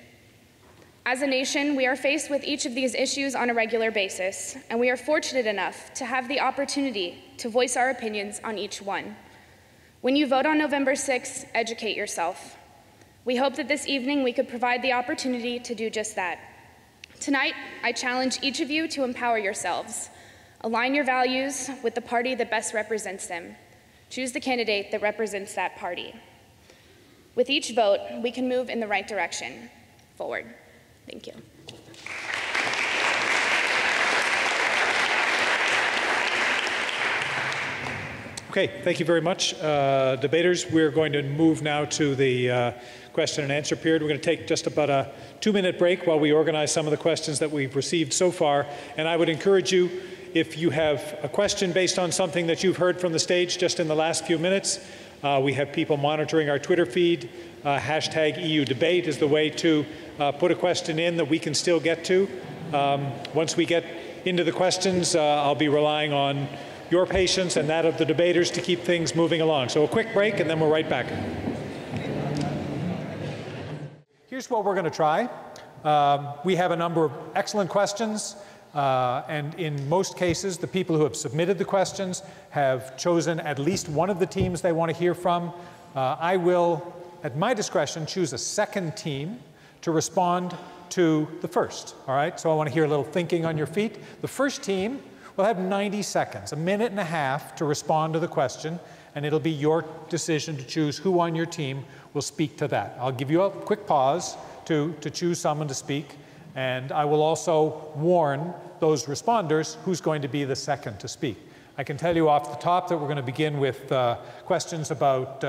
As a nation, we are faced with each of these issues on a regular basis, and we are fortunate enough to have the opportunity to voice our opinions on each one. When you vote on November 6th, educate yourself. We hope that this evening we could provide the opportunity to do just that. Tonight, I challenge each of you to empower yourselves. Align your values with the party that best represents them. Choose the candidate that represents that party. With each vote, we can move in the right direction. Forward. Thank you. Okay, thank you very much. Debaters, we're going to move now to the question and answer period. We're going to take just about a 2-minute break while we organize some of the questions that we've received so far. And I would encourage you, if you have a question based on something that you've heard from the stage just in the last few minutes, we have people monitoring our Twitter feed. Hashtag EU debate is the way to put a question in that we can still get to. Once we get into the questions, I'll be relying on your patience and that of the debaters to keep things moving along. So a quick break and then we're right back. Here's what we're going to try. We have a number of excellent questions. And in most cases, the people who have submitted the questions have chosen at least one of the teams they want to hear from. I will, at my discretion, choose a second team to respond to the first. All right, so I want to hear a little thinking on your feet. The first team will have 90 seconds, a minute and a half to respond to the question, and it'll be your decision to choose who on your team will speak to that. I'll give you a quick pause to choose someone to speak, and I will also warn those responders who's going to be the second to speak. I can tell you off the top that we're going to begin with questions about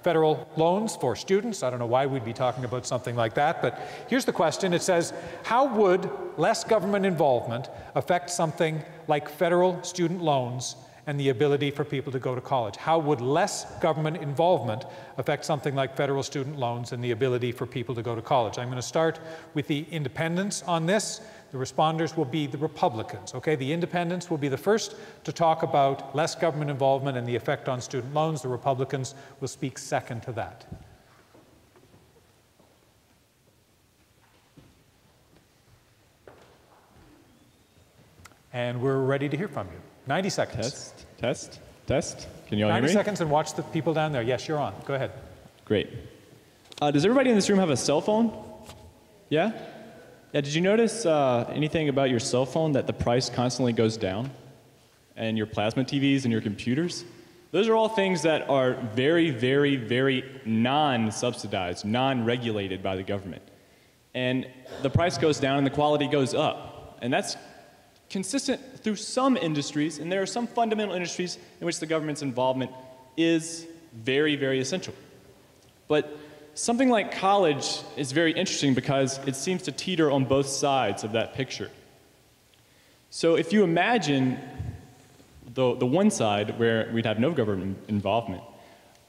federal loans for students. I don't know why we'd be talking about something like that, but here's the question. It says, how would less government involvement affect something like federal student loans and the ability for people to go to college? How would less government involvement affect something like federal student loans and the ability for people to go to college? I'm going to start with the independents on this. The responders will be the Republicans, okay? The independents will be the first to talk about less government involvement and the effect on student loans. The Republicans will speak second to that. And we're ready to hear from you. 90 seconds. Test. Can you all hear me? 90 seconds, and watch the people down there. Yes, you're on. Go ahead. Great. Does everybody in this room have a cell phone? Yeah? Yeah, did you notice anything about your cell phone that the price constantly goes down? And your plasma TVs and your computers? Those are all things that are very, very, very non-subsidized, non-regulated by the government. And the price goes down and the quality goes up. And that's consistent through some industries, and there are some fundamental industries in which the government's involvement is very, very essential. But something like college is very interesting because it seems to teeter on both sides of that picture. So if you imagine the one side where we'd have no government involvement,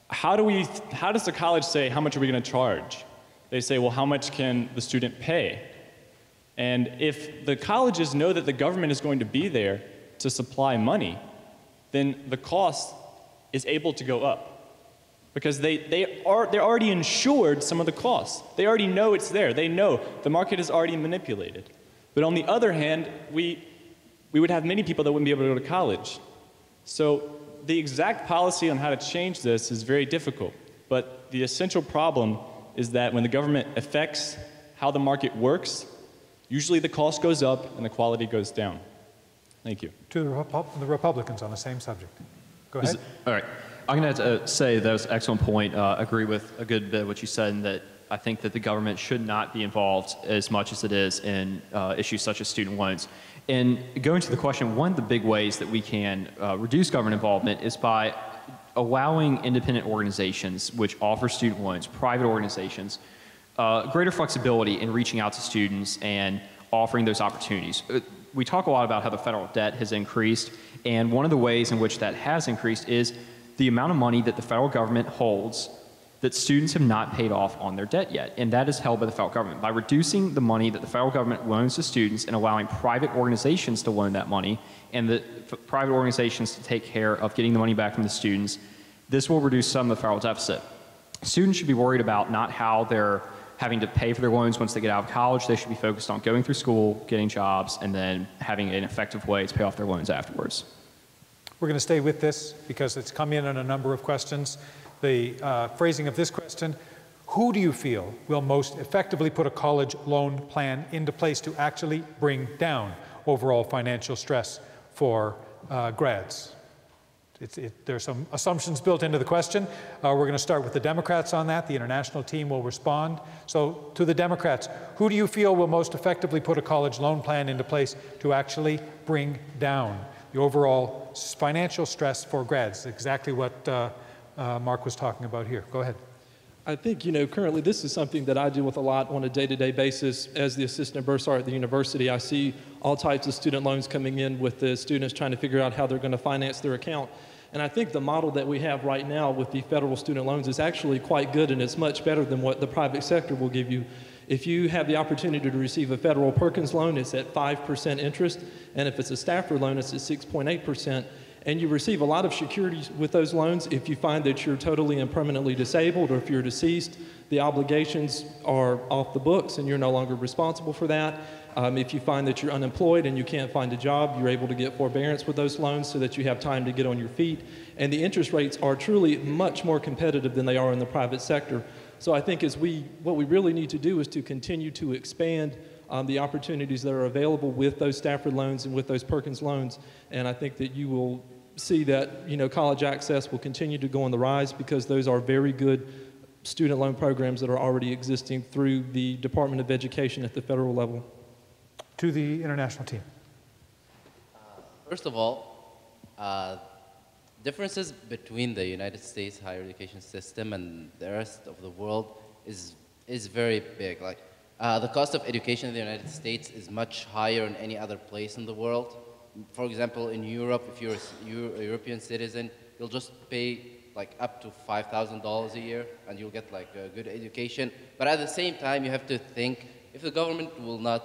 how does the college say, how much are we going to charge? They say, well, how much can the student pay? And if the colleges know that the government is going to be there to supply money, then the cost is able to go up. Because they're already insured some of the costs. They already know it's there. They know the market is already manipulated. But on the other hand, we would have many people that wouldn't be able to go to college. So the exact policy on how to change this is very difficult. But the essential problem is that when the government affects how the market works, usually the cost goes up and the quality goes down. Thank you. To the Republicans on the same subject. Go ahead. All right. I'm going to say that was an excellent point. Agree with a good bit of what you said, and that I think that the government should not be involved as much as it is in issues such as student loans. And going to the question, one of the big ways that we can reduce government involvement is by allowing independent organizations which offer student loans, private organizations, greater flexibility in reaching out to students and offering those opportunities. We talk a lot about how the federal debt has increased, and one of the ways in which that has increased is the amount of money that the federal government holds that students have not paid off on their debt yet, and that is held by the federal government. By reducing the money that the federal government loans to students and allowing private organizations to loan that money, and the private organizations to take care of getting the money back from the students, this will reduce some of the federal deficit. Students should be worried about not how they're having to pay for their loans once they get out of college. They should be focused on going through school, getting jobs, and then having an effective way to pay off their loans afterwards. We're going to stay with this because it's come in on a number of questions. The phrasing of this question, who do you feel will most effectively put a college loan plan into place to actually bring down overall financial stress for grads? There's some assumptions built into the question. We're going to start with the Democrats on that. The international team will respond. So to the Democrats, who do you feel will most effectively put a college loan plan into place to actually bring down the overall financial stress for grads? Exactly what Mark was talking about here. Go ahead. I think, currently this is something that I deal with a lot on a day-to-day basis. As the assistant bursar at the university, I see all types of student loans coming in with the students trying to figure out how they're going to finance their account. And I think the model that we have right now with the federal student loans is actually quite good, and it's much better than what the private sector will give you. If you have the opportunity to receive a federal Perkins loan, it's at 5% interest, and if it's a Stafford loan, it's at 6.8%. And you receive a lot of securities with those loans. If you find that you're totally and permanently disabled, or if you're deceased, the obligations are off the books and you're no longer responsible for that. If you find that you're unemployed and you can't find a job, you're able to get forbearance with those loans so that you have time to get on your feet. And the interest rates are truly much more competitive than they are in the private sector. So I think what we really need to do is to continue to expand the opportunities that are available with those Stafford loans and with those Perkins loans. And I think that you will see that college access will continue to go on the rise, because those are very good student loan programs that are already existing through the Department of Education at the federal level. To the international team. First of all, differences between the United States higher education system and the rest of the world is very big. Like, the cost of education in the United States is much higher than any other place in the world. For example, in Europe, if you're a European citizen, you'll just pay like up to $5,000 a year and you'll get like a good education. But at the same time, you have to think, if the government will not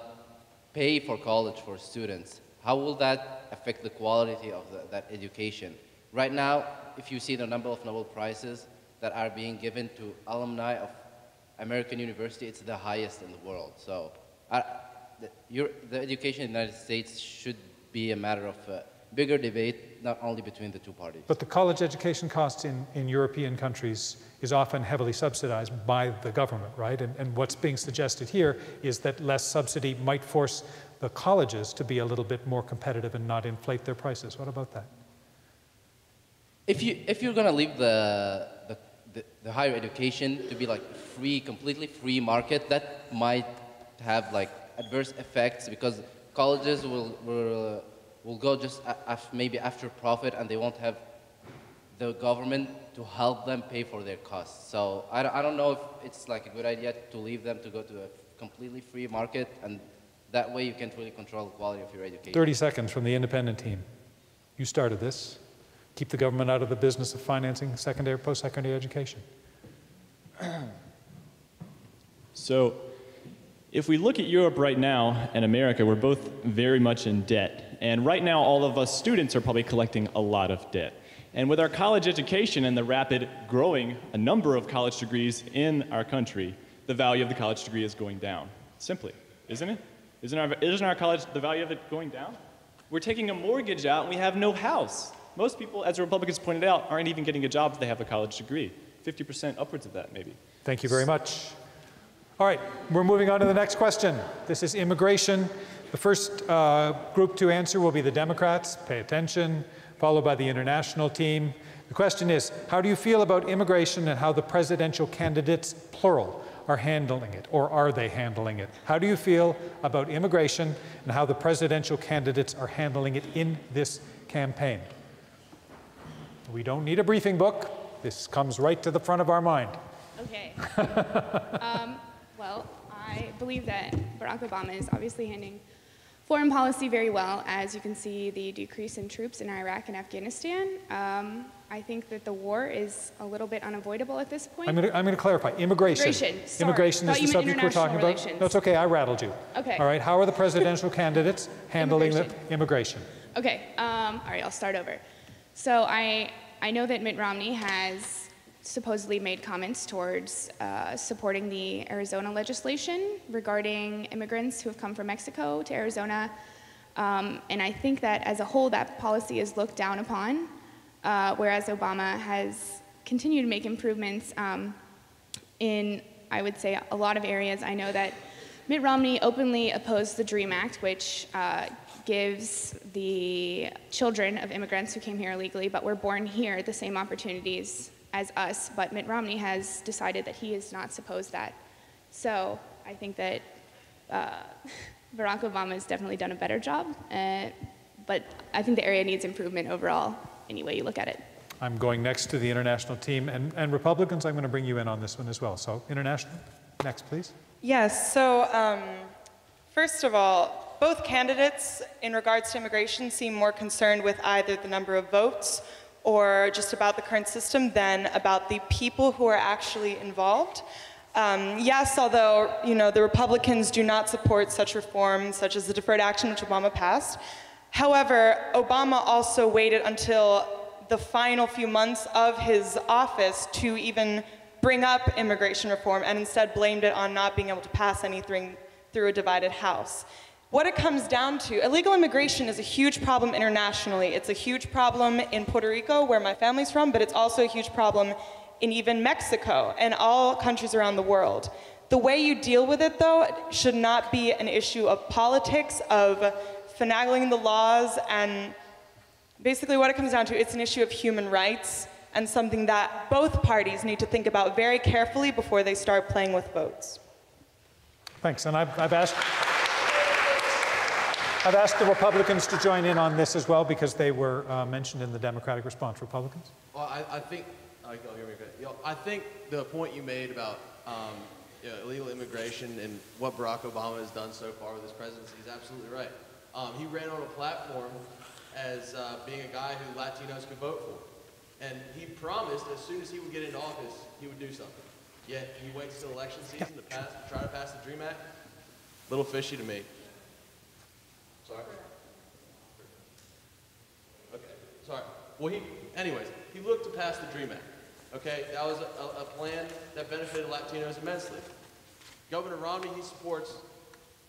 pay for college for students, how will that affect the quality of that education? Right now, if you see the number of Nobel Prizes that are being given to alumni of American university, it's the highest in the world. So the education in the United States should be a matter of bigger debate, not only between the two parties. But the college education costs in European countries is often heavily subsidized by the government, right? And what's being suggested here is that less subsidy might force the colleges to be a little bit more competitive and not inflate their prices. What about that? If you're going to leave the higher education to be like free, completely free market, that might have like adverse effects because colleges will go just maybe after profit and they won't have the government to help them pay for their costs. So I don't know if it's like a good idea to leave them to go to a completely free market, and that way you can't really control the quality of your education. 30 seconds from the independent team. You started this. Keep the government out of the business of financing secondary, post-secondary education. So if we look at Europe right now and America, we're both very much in debt. And right now, all of us students are probably collecting a lot of debt. And with our college education and the rapid growing a number of college degrees in our country, the value of the college degree is going down. Simply, isn't it? Isn't our college, the value of it going down? We're taking a mortgage out and we have no house. Most people, as the Republicans pointed out, aren't even getting a job if they have a college degree. 50% upwards of that, maybe. Thank you very much. All right, we're moving on to the next question. This is immigration. The first group to answer will be the Democrats. Pay attention. Followed by the international team. The question is, how do you feel about immigration and how the presidential candidates, plural, are handling it, or are they handling it? How do you feel about immigration and how the presidential candidates are handling it in this campaign? We don't need a briefing book. This comes right to the front of our mind. Okay. Well, I believe that Barack Obama is obviously handling foreign policy very well, as you can see the decrease in troops in Iraq and Afghanistan. I think that the war is a little bit unavoidable at this point. I'm going to clarify. Immigration. Immigration is the subject we're talking about. No, it's okay. I rattled you. Okay. All right. How are the presidential candidates handling the immigration? Okay. All right. I'll start over. So I know that Mitt Romney has supposedly made comments towards supporting the Arizona legislation regarding immigrants who have come from Mexico to Arizona. And I think that as a whole, that policy is looked down upon, whereas Obama has continued to make improvements in, I would say, a lot of areas. I know that Mitt Romney openly opposed the DREAM Act, which gives the children of immigrants who came here illegally but were born here the same opportunities as us, but Mitt Romney has decided that he is not supposed that. So I think that Barack Obama has definitely done a better job, but I think the area needs improvement overall, any way you look at it. I'm going next to the international team, and Republicans, I'm going to bring you in on this one as well. So international, next please. Yes, so first of all, both candidates in regards to immigration seem more concerned with either the number of votes or just about the current system than about the people who are actually involved. Yes, although the Republicans do not support such reforms, such as the Deferred Action which Obama passed. However, Obama also waited until the final few months of his office to even bring up immigration reform, and instead blamed it on not being able to pass anything through a divided House. What it comes down to, illegal immigration is a huge problem internationally. It's a huge problem in Puerto Rico, where my family's from, but it's also a huge problem in even Mexico and all countries around the world. The way you deal with it, though, should not be an issue of politics, of finagling the laws, and basically what it comes down to, it's an issue of human rights and something that both parties need to think about very carefully before they start playing with votes. Thanks, and I've asked... I've asked the Republicans to join in on this as well because they were mentioned in the Democratic response. Republicans? Well, I think, I think the point you made about illegal immigration and what Barack Obama has done so far with his presidency is absolutely right. He ran on a platform as being a guy who Latinos could vote for. And he promised as soon as he would get into office, he would do something. Yet he waits till election season to try to pass the DREAM Act. Little fishy to me. Sorry? Okay, sorry. Well, anyways, he looked to pass the DREAM Act. Okay, that was a plan that benefited Latinos immensely. Governor Romney, he supports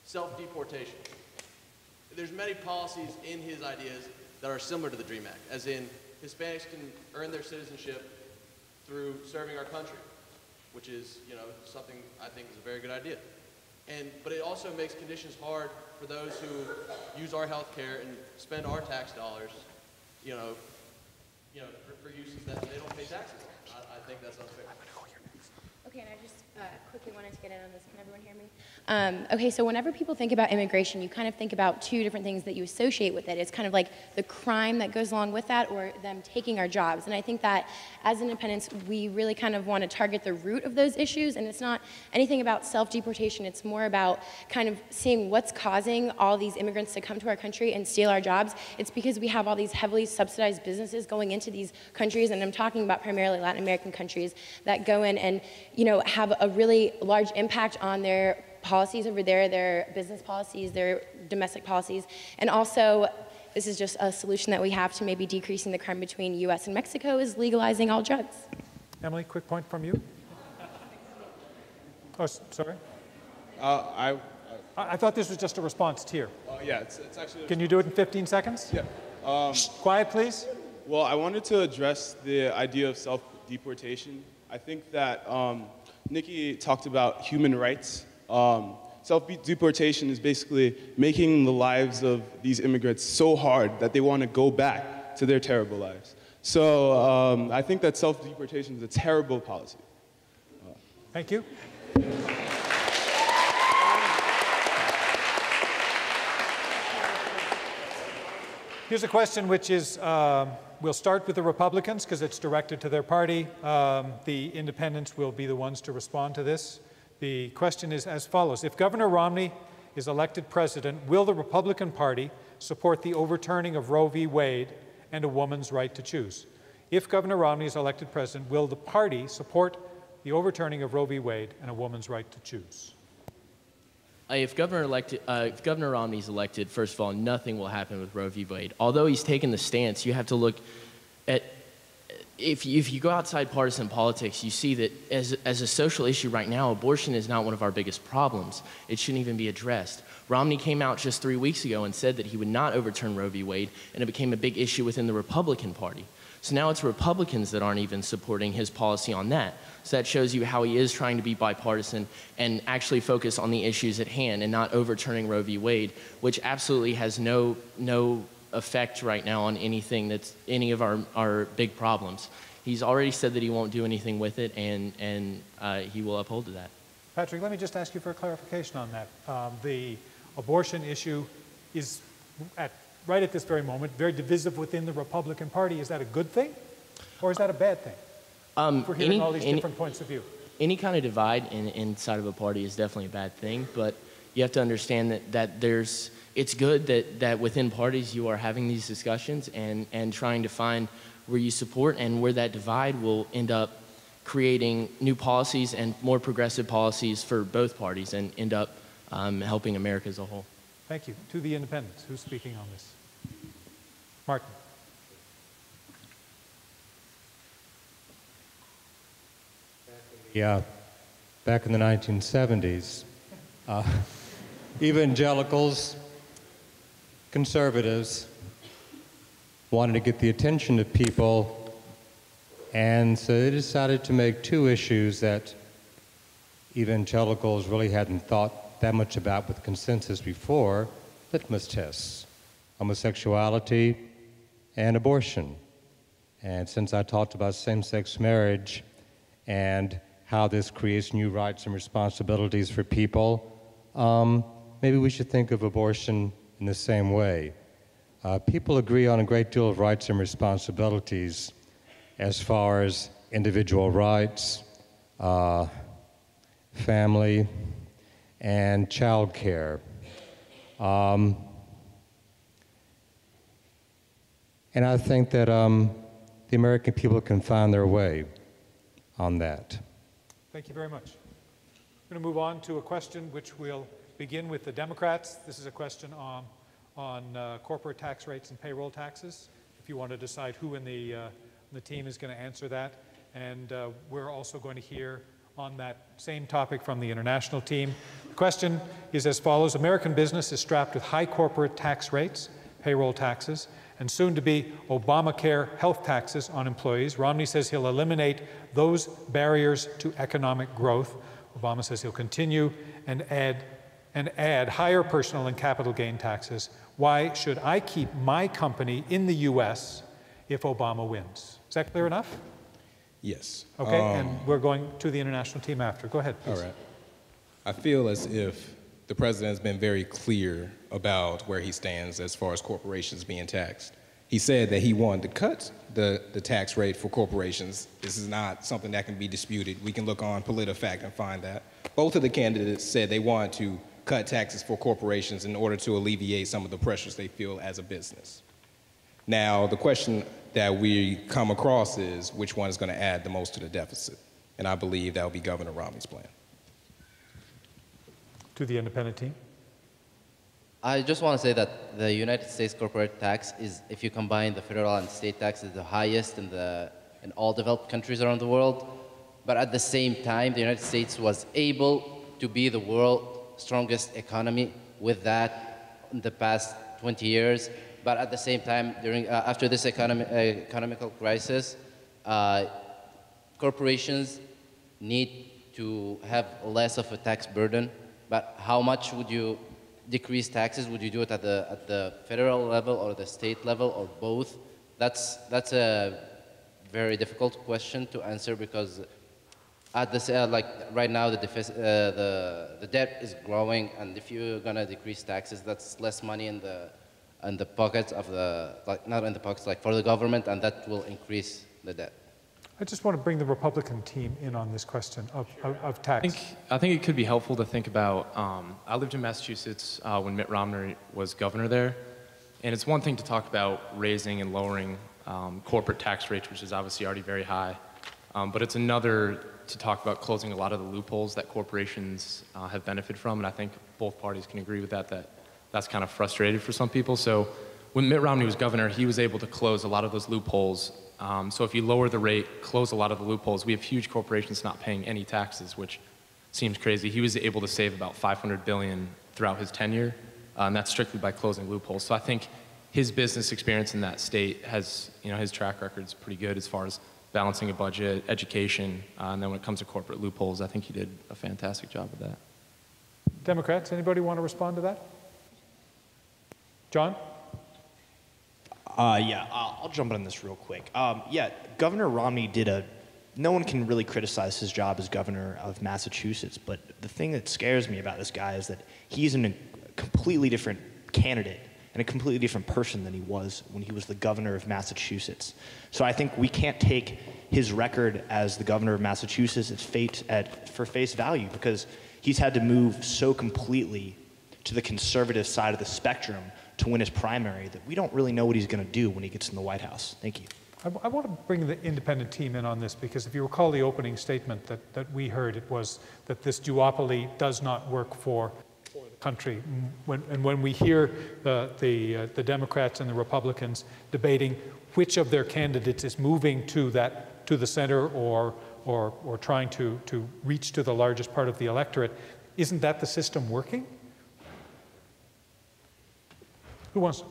self-deportation. There's many policies in his ideas that are similar to the DREAM Act, as in Hispanics can earn their citizenship through serving our country, which is, something I think is a very good idea. But it also makes conditions hard for those who use our health care and spend our tax dollars, for uses that they don't pay taxes on. I think that's unfair. Okay, and I just quickly wanted to get in on this. Can everyone hear me? Okay, so whenever people think about immigration, you kind of think about two different things that you associate with it. It's kind of like the crime that goes along with that or them taking our jobs. And I think that as independents, we really kind of want to target the root of those issues. And it's not anything about self-deportation. It's more about kind of seeing what's causing all these immigrants to come to our country and steal our jobs. It's because we have all these heavily subsidized businesses going into these countries, and I'm talking about primarily Latin American countries, that go in and, have a really large impact on their policies over there, their business policies, their domestic policies. And also, this is just a solution that we have to maybe decreasing the crime between US and Mexico, is legalizing all drugs. Emily, quick point from you. Oh, sorry. I thought this was just a response tier. Yeah, it's actually. Can you do it in 15 seconds? Yeah. Quiet, please. Well, I wanted to address the idea of self-deportation. I think that Nikki talked about human rights. Self-deportation is basically making the lives of these immigrants so hard that they want to go back to their terrible lives. So I think that self-deportation is a terrible policy. Thank you. Here's a question which is, we'll start with the Republicans because it's directed to their party. The independents will be the ones to respond to this. The question is as follows. If Governor Romney is elected president, will the Republican Party support the overturning of Roe v. Wade and a woman's right to choose? If Governor Romney is elected president, will the party support the overturning of Roe v. Wade and a woman's right to choose? If Governor Romney is elected, first of all, nothing will happen with Roe v. Wade. Although he's taken the stance, you have to look at, if you go outside partisan politics, you see that as a social issue right now, abortion is not one of our biggest problems. It shouldn't even be addressed. Romney came out just 3 weeks ago and said that he would not overturn Roe v. Wade, and it became a big issue within the Republican Party. So now it's Republicans that aren't even supporting his policy on that. So that shows you how he is trying to be bipartisan and actually focus on the issues at hand and not overturning Roe v. Wade, which absolutely has no effect right now on anything that's any of our big problems. He's already said that he won't do anything with it, and he will uphold to that. Patrick, let me just ask you for a clarification on that. The abortion issue is right at this very moment, very divisive within the Republican Party. Is that a good thing, or is that a bad thing? For hearing all these different points of view. Any kind of divide inside of a party is definitely a bad thing, but you have to understand that it's good that within parties you are having these discussions and trying to find where you support, and where that divide will end up creating new policies and more progressive policies for both parties and end up helping America as a whole. Thank you. To the independents, who's speaking on this? Martin. Yeah, back in the 1970s, evangelicals, conservatives wanted to get the attention of people, and so they decided to make two issues that evangelicals really hadn't thought that much about with consensus before, litmus tests: homosexuality and abortion. And since I talked about same-sex marriage and how this creates new rights and responsibilities for people, maybe we should think of abortion in in the same way. People agree on a great deal of rights and responsibilities as far as individual rights, family, and child care. And I think that the American people can find their way on that. Thank you very much. I'm going to move on to a question which will begin with the Democrats. This is a question on corporate tax rates and payroll taxes, if you want to decide who in the team is going to answer that. And we're also going to hear on that same topic from the international team. The question is as follows. American business is strapped with high corporate tax rates, payroll taxes, and soon to be Obamacare health taxes on employees. Romney says he'll eliminate those barriers to economic growth. Obama says he'll continue and add higher personal and capital gain taxes. Why should I keep my company in the US if Obama wins? Is that clear enough? Yes. Okay, and we're going to the international team after. Go ahead, please. All right. I feel as if the president has been very clear about where he stands as far as corporations being taxed. He said that he wanted to cut the tax rate for corporations. This is not something that can be disputed. We can look on PolitiFact and find that. Both of the candidates said they wanted to cut taxes for corporations in order to alleviate some of the pressures they feel as a business. Now, the question that we come across is which one is going to add the most to the deficit? And I believe that will be Governor Romney's plan. To the independent team. I just want to say that the United States corporate tax is, if you combine the federal and state taxes, the highest in all developed countries around the world. But at the same time, the United States was able to be the world's strongest economy with that in the past 20 years. But at the same time, after this economical crisis, corporations need to have less of a tax burden. But how much would you decrease taxes? Would you do it at the federal level or the state level or both? That's a very difficult question to answer because at the like right now the debt is growing, and if you're gonna decrease taxes, that's less money in the pockets of not in the pockets, like for the government, and that will increase the debt. I just want to bring the Republican team in on this question of tax. I think it could be helpful to think about, I lived in Massachusetts when Mitt Romney was governor there, and it's one thing to talk about raising and lowering corporate tax rates, which is obviously already very high, but it's another to talk about closing a lot of the loopholes that corporations have benefited from, and I think both parties can agree with that's kind of frustrated for some people. So when Mitt Romney was governor, he was able to close a lot of those loopholes. So if you lower the rate, close a lot of the loopholes, we have huge corporations not paying any taxes, which seems crazy. He was able to save about $500 billion throughout his tenure, and that's strictly by closing loopholes. So I think his business experience in that state has, his track record's pretty good as far as balancing a budget, education, and then when it comes to corporate loopholes, I think he did a fantastic job of that. Democrats, anybody want to respond to that? John? Yeah, I'll jump on this real quick. Yeah, Governor Romney no one can really criticize his job as governor of Massachusetts, but the thing that scares me about this guy is that he's a completely different candidate and a completely different person than he was when he was the governor of Massachusetts. So I think we can't take his record as the governor of Massachusetts for face value, because he's had to move so completely to the conservative side of the spectrum to win his primary that we don't really know what he's going to do when he gets in the White House. Thank you. I want to bring the independent team in on this, because if you recall the opening statement that we heard, it was that this duopoly does not work for the country. When we hear the Democrats and the Republicans debating which of their candidates is moving to the center or trying to reach to the largest part of the electorate, isn't that the system working? Who wants to?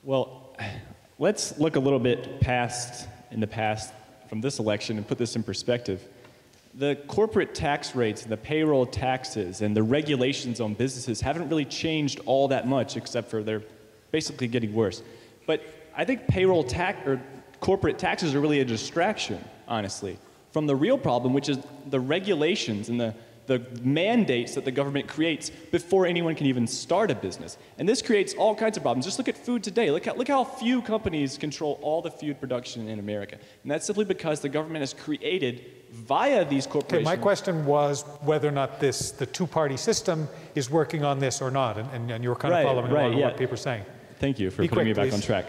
Well, let's look a little bit in the past from this election and put this in perspective. The corporate tax rates and the payroll taxes and the regulations on businesses haven't really changed all that much, except for they're basically getting worse. But I think corporate taxes are really a distraction, honestly, from the real problem, which is the regulations and the the mandates that the government creates before anyone can even start a business. And this creates all kinds of problems. Just look at food today. Look how few companies control all the food production in America. And that's simply because the government has created, via these corporations. Okay, my question was whether or not the two-party system is working on this or not, and you were kind of following along with what people are saying. Thank you for Be putting quick, me back please. on track.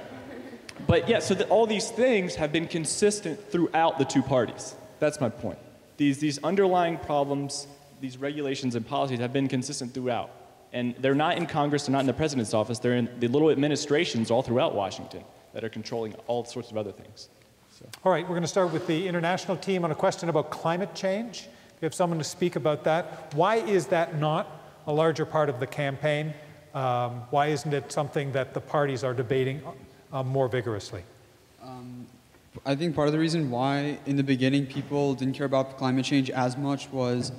But yeah, so all these things have been consistent throughout the two parties. That's my point. These underlying problems, these regulations and policies have been consistent throughout. And they're not in Congress, they're not in the president's office, they're in the little administrations all throughout Washington that are controlling all sorts of other things. All right, we're going to start with the international team on a question about climate change. We have someone to speak about that. Why is that not a larger part of the campaign? Why isn't it something that the parties are debating more vigorously? I think part of the reason why in the beginning people didn't care about climate change as much was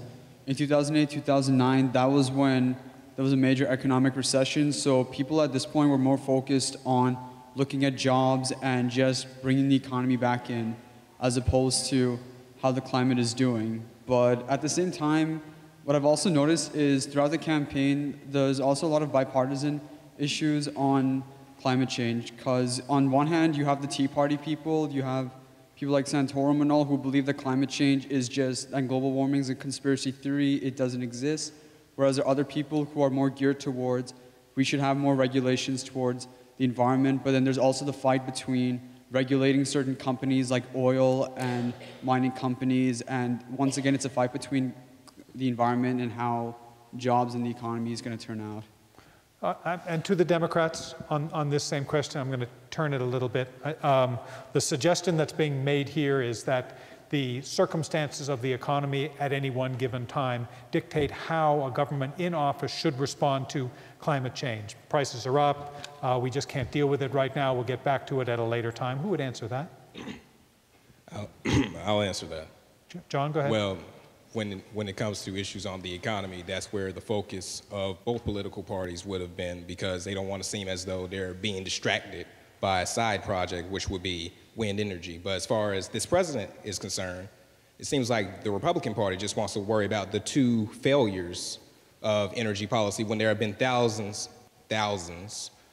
in 2008, 2009, that was when there was a major economic recession. So people at this point were more focused on looking at jobs and just bringing the economy back in, as opposed to how the climate is doing. But at the same time, what I've also noticed is throughout the campaign, there's also a lot of bipartisan issues on climate change, because on one hand, you have the Tea Party people, you have people like Santorum and all who believe that climate change is just, and global warming is a conspiracy theory, it doesn't exist. Whereas there are other people who are more geared towards, we should have more regulations towards the environment, but then there's also the fight between regulating certain companies like oil and mining companies, and once again, it's a fight between the environment and how jobs and the economy is going to turn out. And to the Democrats on this same question, I'm going to turn it a little bit. The suggestion that's being made here is that the circumstances of the economy at any one given time dictate how a government in office should respond to climate change. Prices are up, we just can't deal with it right now, we'll get back to it at a later time. Who would answer that? I'll answer that. John, go ahead. Well, when it comes to issues on the economy, that's where the focus of both political parties would have been, because they don't want to seem as though they're being distracted by a side project, which would be wind energy. But as far as this president is concerned, it seems like the Republican Party just wants to worry about the two failures of energy policy when there have been thousands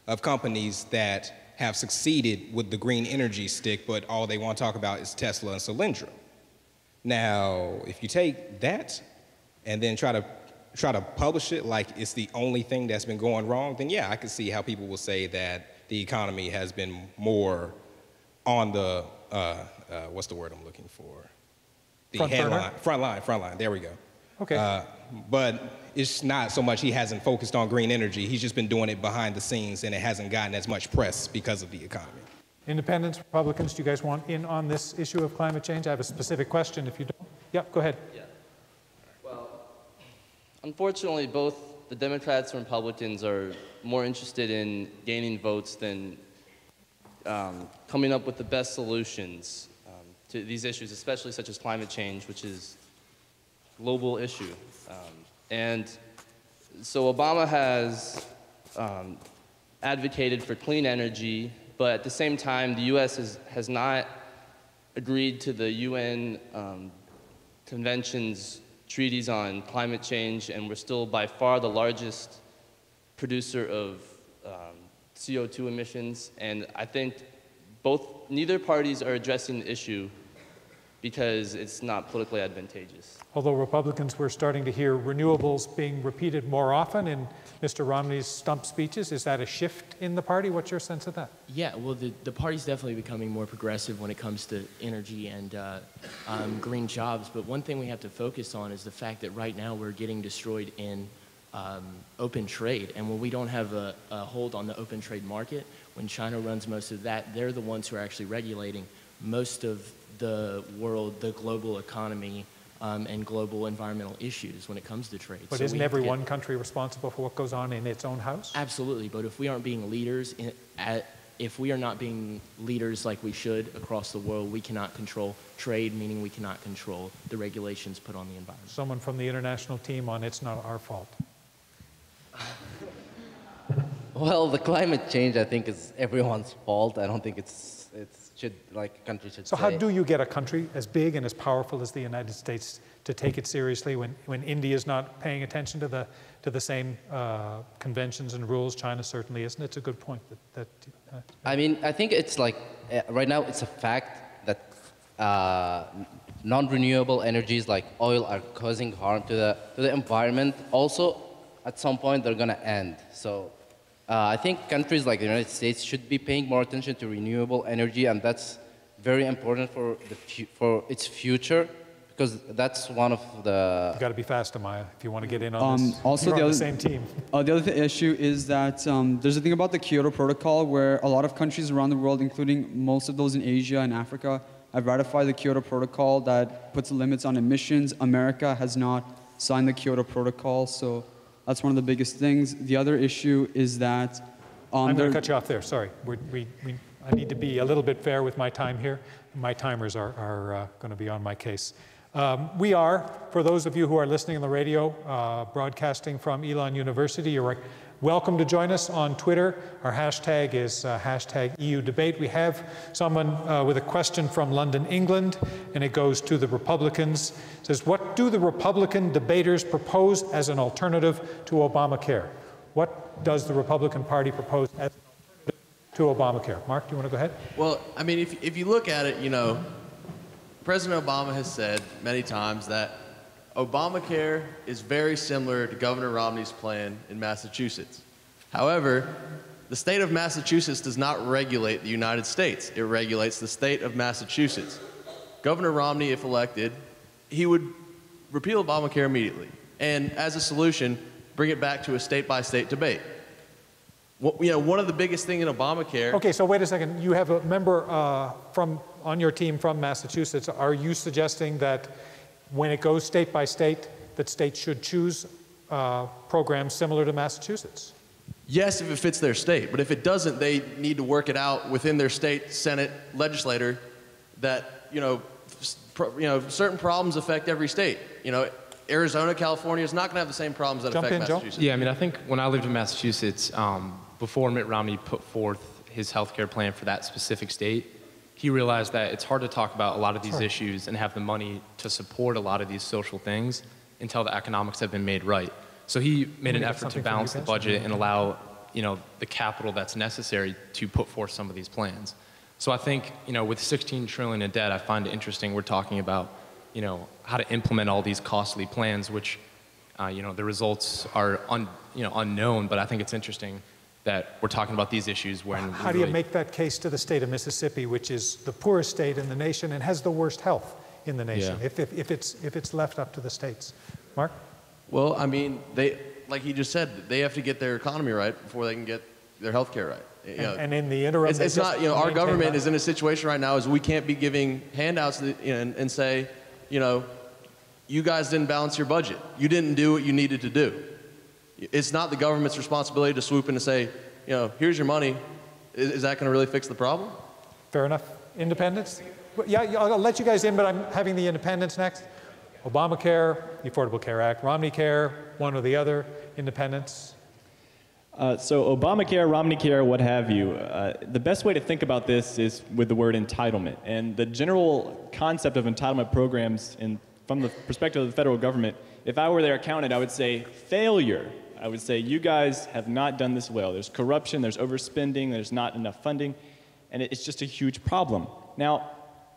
of companies that have succeeded with the green energy stick, but all they want to talk about is Tesla and Solyndra. Now, if you take that and then try to publish it like it's the only thing that's been going wrong, then yeah, I can see how people will say that the economy has been more on the, what's the word I'm looking for? The front line, there we go. Okay. But it's not so much he hasn't focused on green energy, he's just been doing it behind the scenes and it hasn't gotten as much press because of the economy. Independents, Republicans, do you guys want in on this issue of climate change? I have a specific question if you don't. Yeah, go ahead. Yeah. Well, unfortunately, both the Democrats and Republicans are more interested in gaining votes than coming up with the best solutions to these issues, especially such as climate change, which is a global issue. And so Obama has advocated for clean energy, but at the same time, the U.S. has not agreed to the UN convention's treaties on climate change, and we're still by far the largest producer of CO2 emissions. And I think neither parties are addressing the issue because it's not politically advantageous. Although Republicans were starting to hear renewables being repeated more often in Mr. Romney's stump speeches, is that a shift in the party? What's your sense of that? Yeah, well, the party's definitely becoming more progressive when it comes to energy and green jobs. But one thing we have to focus on is the fact that right now we're getting destroyed in open trade. And when we don't have a hold on the open trade market, when China runs most of that, they're the ones who are actually regulating most of the world, the global economy, and global environmental issues when it comes to trade. But isn't every one country responsible for what goes on in its own house? Absolutely, but if we aren't being leaders, if we are not being leaders like we should across the world, we cannot control trade, meaning we cannot control the regulations put on the environment. Someone from the international team on It's Not Our Fault. Well, the climate change, I think, is everyone's fault. I don't think it's countries should So say. how do you get a country as big and as powerful as the United States to take it seriously when India is not paying attention to the same conventions and rules? China certainly isn't. It's a good point. I mean, I think it's like, right now it's a fact that non-renewable energies like oil are causing harm to the environment. Also, at some point, they're going to end. So I think countries like the United States should be paying more attention to renewable energy, and that's very important for its future, because that's one of the... You've got to be fast, Amaya, if you want to get in on this. Also, You're the on other, the same team. The other issue is that there's a thing about the Kyoto Protocol where a lot of countries around the world, including most of those in Asia and Africa, have ratified the Kyoto Protocol that puts limits on emissions. America has not signed the Kyoto Protocol, so that's one of the biggest things. The other issue is that... I'm going to cut you off there, sorry. I need to be a little bit fair with my time here. My timers are going to be on my case. We are, for those of you who are listening on the radio, broadcasting from Elon University, you're welcome to join us on Twitter. Our hashtag is hashtag EU Debate. We have someone with a question from London, England, and it goes to the Republicans. It says, what do the Republican debaters propose as an alternative to Obamacare? What does the Republican Party propose as an alternative to Obamacare? Mark, do you want to go ahead? Well, I mean, if you look at it, you know, President Obama has said many times that Obamacare is very similar to Governor Romney's plan in Massachusetts. However, the state of Massachusetts does not regulate the United States. It regulates the state of Massachusetts. Governor Romney, if elected, he would repeal Obamacare immediately, and as a solution, bring it back to a state-by-state debate. You know, one of the biggest things in Obamacare... Okay, so wait a second. You have a member on your team from Massachusetts. Are you suggesting that when it goes state by state, that states should choose programs similar to Massachusetts? Yes, if it fits their state. But if it doesn't, they need to work it out within their state Senate legislator that, you know, certain problems affect every state. You know, Arizona, California is not going to have the same problems that affect Massachusetts. Yeah, I mean, I think when I lived in Massachusetts, before Mitt Romney put forth his health care plan for that specific state, he realized that it's hard to talk about a lot of these issues and have the money to support a lot of these social things until the economics have been made right. So he made an effort to balance the budget and allow, you know, the capital that's necessary to put forth some of these plans. So I think, you know, with $16 trillion in debt, I find it interesting we're talking about, you know, how to implement all these costly plans, which, you know, the results are unknown, but I think it's interesting that we're talking about these issues when... How do you make that case to the state of Mississippi, which is the poorest state in the nation and has the worst health in the nation, if it's left up to the states? Mark? Well, I mean, like he just said, they have to get their economy right before they can get their health care right. You know, and in the interim, it's not, you know, our government is in a situation right now is we can't be giving handouts and say, you know, you guys didn't balance your budget. You didn't do what you needed to do. It's not the government's responsibility to swoop in and say, you know, here's your money. Is that going to really fix the problem? Fair enough. Independents? Yeah, I'll let you guys in, but I'm having the independents next. Obamacare, the Affordable Care Act, Romney Care, one or the other, independents. So Obamacare, Romney Care, what have you. The best way to think about this is with the word entitlement. And the general concept of entitlement programs from the perspective of the federal government, if I were their accountant, I would say failure. I would say you guys have not done this well. There's corruption, there's overspending, there's not enough funding, and it's just a huge problem. Now,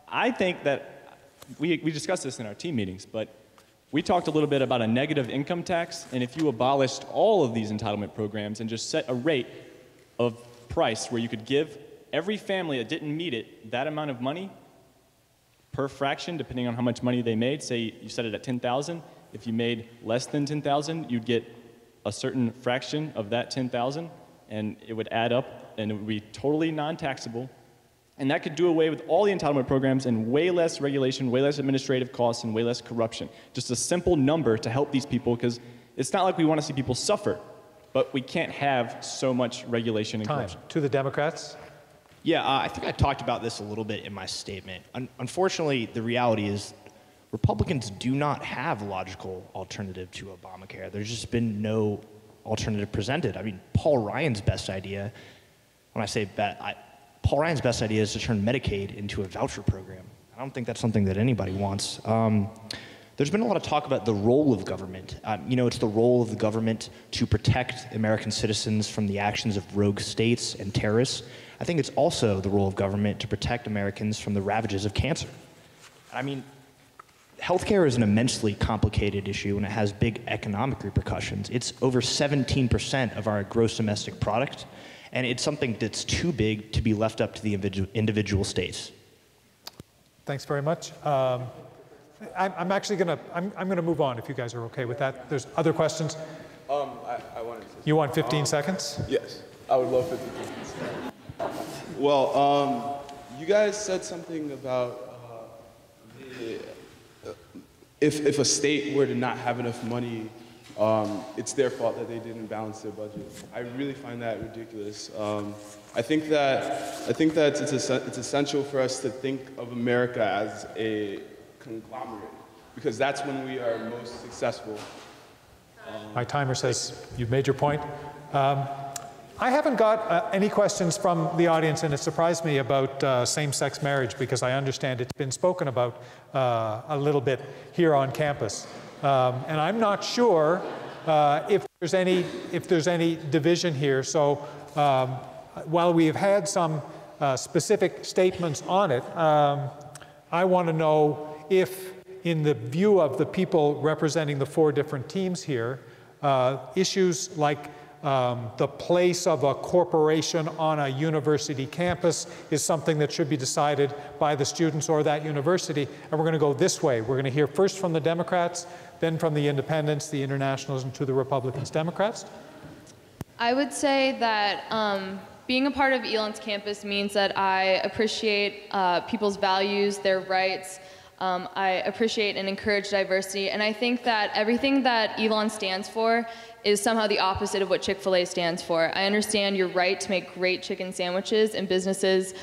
I think that we discussed this in our team meetings, but we talked a little bit about a negative income tax, and if you abolished all of these entitlement programs and just set a rate of price where you could give every family that didn't meet it that amount of money per fraction, depending on how much money they made, say you set it at $10,000, if you made less than $10,000, you'd get a certain fraction of that $10,000, and it would add up, and it would be totally non-taxable. And that could do away with all the entitlement programs and way less regulation, way less administrative costs, and way less corruption. Just a simple number to help these people, because it's not like we want to see people suffer, but we can't have so much regulation and corruption. To the Democrats? Yeah, I think I talked about this a little bit in my statement. Unfortunately, the reality is Republicans do not have a logical alternative to Obamacare. There's just been no alternative presented. I mean, Paul Ryan's best idea, when I say bet, Paul Ryan's best idea is to turn Medicaid into a voucher program. I don't think that's something that anybody wants. There's been a lot of talk about the role of government. It's the role of the government to protect American citizens from the actions of rogue states and terrorists. I think it's also the role of government to protect Americans from the ravages of cancer. I mean, healthcare is an immensely complicated issue and it has big economic repercussions. It's over 17% of our gross domestic product, and it's something that's too big to be left up to the individual states. Thanks very much. I'm actually I'm gonna move on if you guys are okay with that. There's other questions? I wanted to say You want 15 seconds? Yes, I would love 15 seconds. Well, you guys said something about if a state were to not have enough money, it's their fault that they didn't balance their budget. I really find that ridiculous. I think that it's essential for us to think of America as a conglomerate, because that's when we are most successful. My timer says you've made your point. I haven't got any questions from the audience, and it surprised me about same-sex marriage, because I understand it's been spoken about a little bit here on campus. And I'm not sure if there's any division here. So while we have had some specific statements on it, I want to know if, in the view of the people representing the 4 different teams here, issues like the place of a corporation on a university campus is something that should be decided by the students or that university. And we're going to go this way. We're going to hear first from the Democrats, then from the Independents, the Internationals, and to the Republicans. Democrats? I would say that being a part of Elon's campus means that I appreciate people's values, their rights. I appreciate and encourage diversity, and I think that everything that Elon stands for is somehow the opposite of what Chick-fil-A stands for. I understand your right to make great chicken sandwiches, and businesses,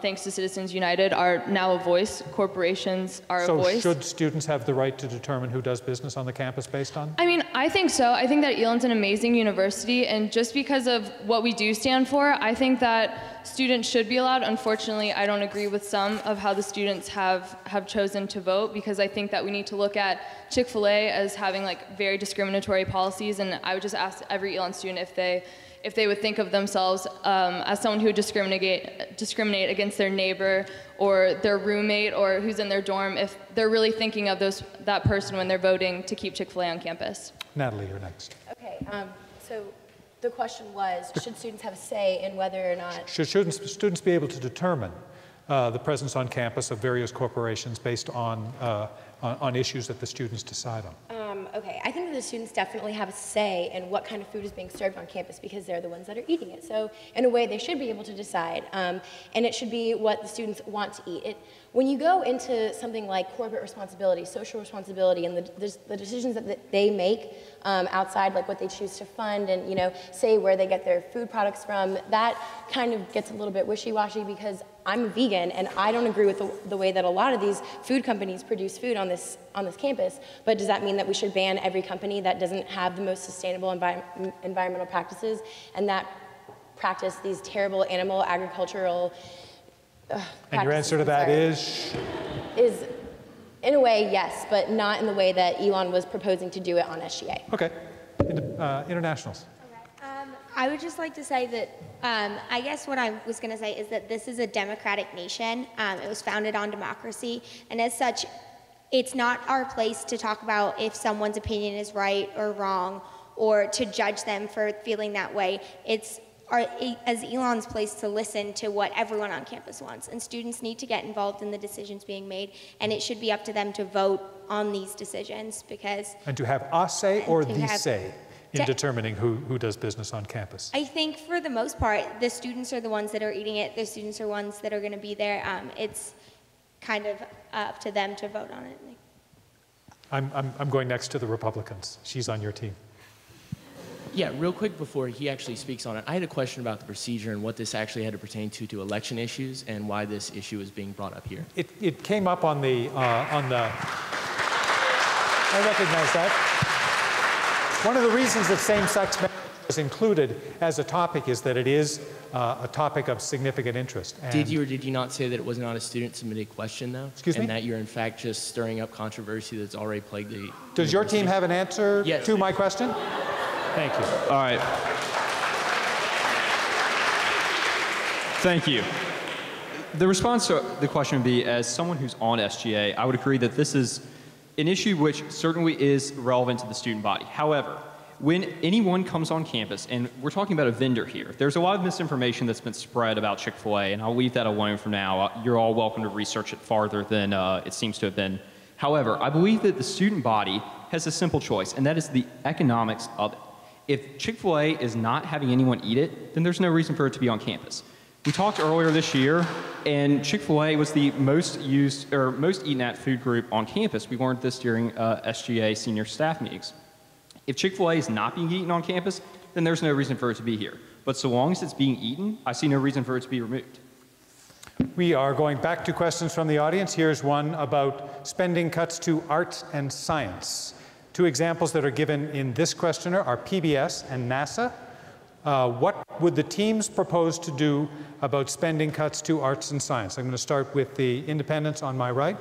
thanks to Citizens United, are now a voice. Corporations are a voice. So should students have the right to determine who does business on the campus based on? I mean, I think so. I think that Elon's an amazing university, and just because of what we do stand for, I think that students should be allowed. Unfortunately, I don't agree with some of how the students have chosen to vote, because I think that we need to look at Chick-fil-A as having like very discriminatory policies, and I would just ask every Elon student if they would think of themselves as someone who would discriminate against their neighbor or their roommate or who's in their dorm, if they're really thinking of that person when they're voting to keep Chick-fil-A on campus. Natalie, you're next. Okay, so the question was, should students have a say in whether or not... Should students be able to determine the presence on campus of various corporations based on issues that the students decide on? Okay, I think that the students definitely have a say in what kind of food is being served on campus, because they're the ones that are eating it. So in a way, they should be able to decide, and it should be what the students want to eat. When you go into something like corporate responsibility, social responsibility, and the decisions that they make outside, like what they choose to fund and say where they get their food products from, that kind of gets a little bit wishy-washy, because I'm a vegan and I don't agree with the way that a lot of these food companies produce food on this campus. But does that mean that we should ban every company that doesn't have the most sustainable environmental practices and that practice these terrible animal agricultural and your answer to that is, in a way, yes, but not in the way that Elon was proposing to do it on SGA. Okay. Internationals. I would just like to say that I guess what I was going to say is that this is a democratic nation. It was founded on democracy, and as such, it's not our place to talk about if someone's opinion is right or wrong, or to judge them for feeling that way. It's as Elon's place to listen to what everyone on campus wants, and students need to get involved in the decisions being made, and it should be up to them to vote on these decisions, because... And to have a say or the say in determining who does business on campus? I think for the most part, the students are the ones that are eating it, the students are ones that are going to be there. It's kind of up to them to vote on it. I'm going next to the Republicans. She's on your team. Yeah, real quick before he actually speaks on it, I had a question about the procedure and what this actually had to pertain to election issues and why this issue is being brought up here. It came up on the, I recognize that. One of the reasons that same-sex marriage is included as a topic is that it is a topic of significant interest. And Did you or did you not say that it was not a student-submitted question, though? Excuse me? And that you're, in fact, just stirring up controversy that's already plagued the Does your university? team have an answer Yes. to my question? Thank you. All right. Thank you. The response to the question would be, as someone who's on SGA, I would agree that this is an issue which certainly is relevant to the student body. However, when anyone comes on campus, and we're talking about a vendor here, there's a lot of misinformation that's been spread about Chick-fil-A, and I'll leave that alone for now. You're all welcome to research it farther than it seems to have been. However, I believe that the student body has a simple choice, and that is the economics of it. If Chick-fil-A is not having anyone eat it, then there's no reason for it to be on campus. We talked earlier this year, and Chick-fil-A was the most used or most eaten at food group on campus. We learned this during SGA senior staff meetings. If Chick-fil-A is not being eaten on campus, then there's no reason for it to be here. But so long as it's being eaten, I see no reason for it to be removed. We are going back to questions from the audience. Here's one about spending cuts to arts and science. Two examples that are given in this questionnaire are PBS and NASA. What would the teams propose to do about spending cuts to arts and science? I'm going to start with the independents on my right.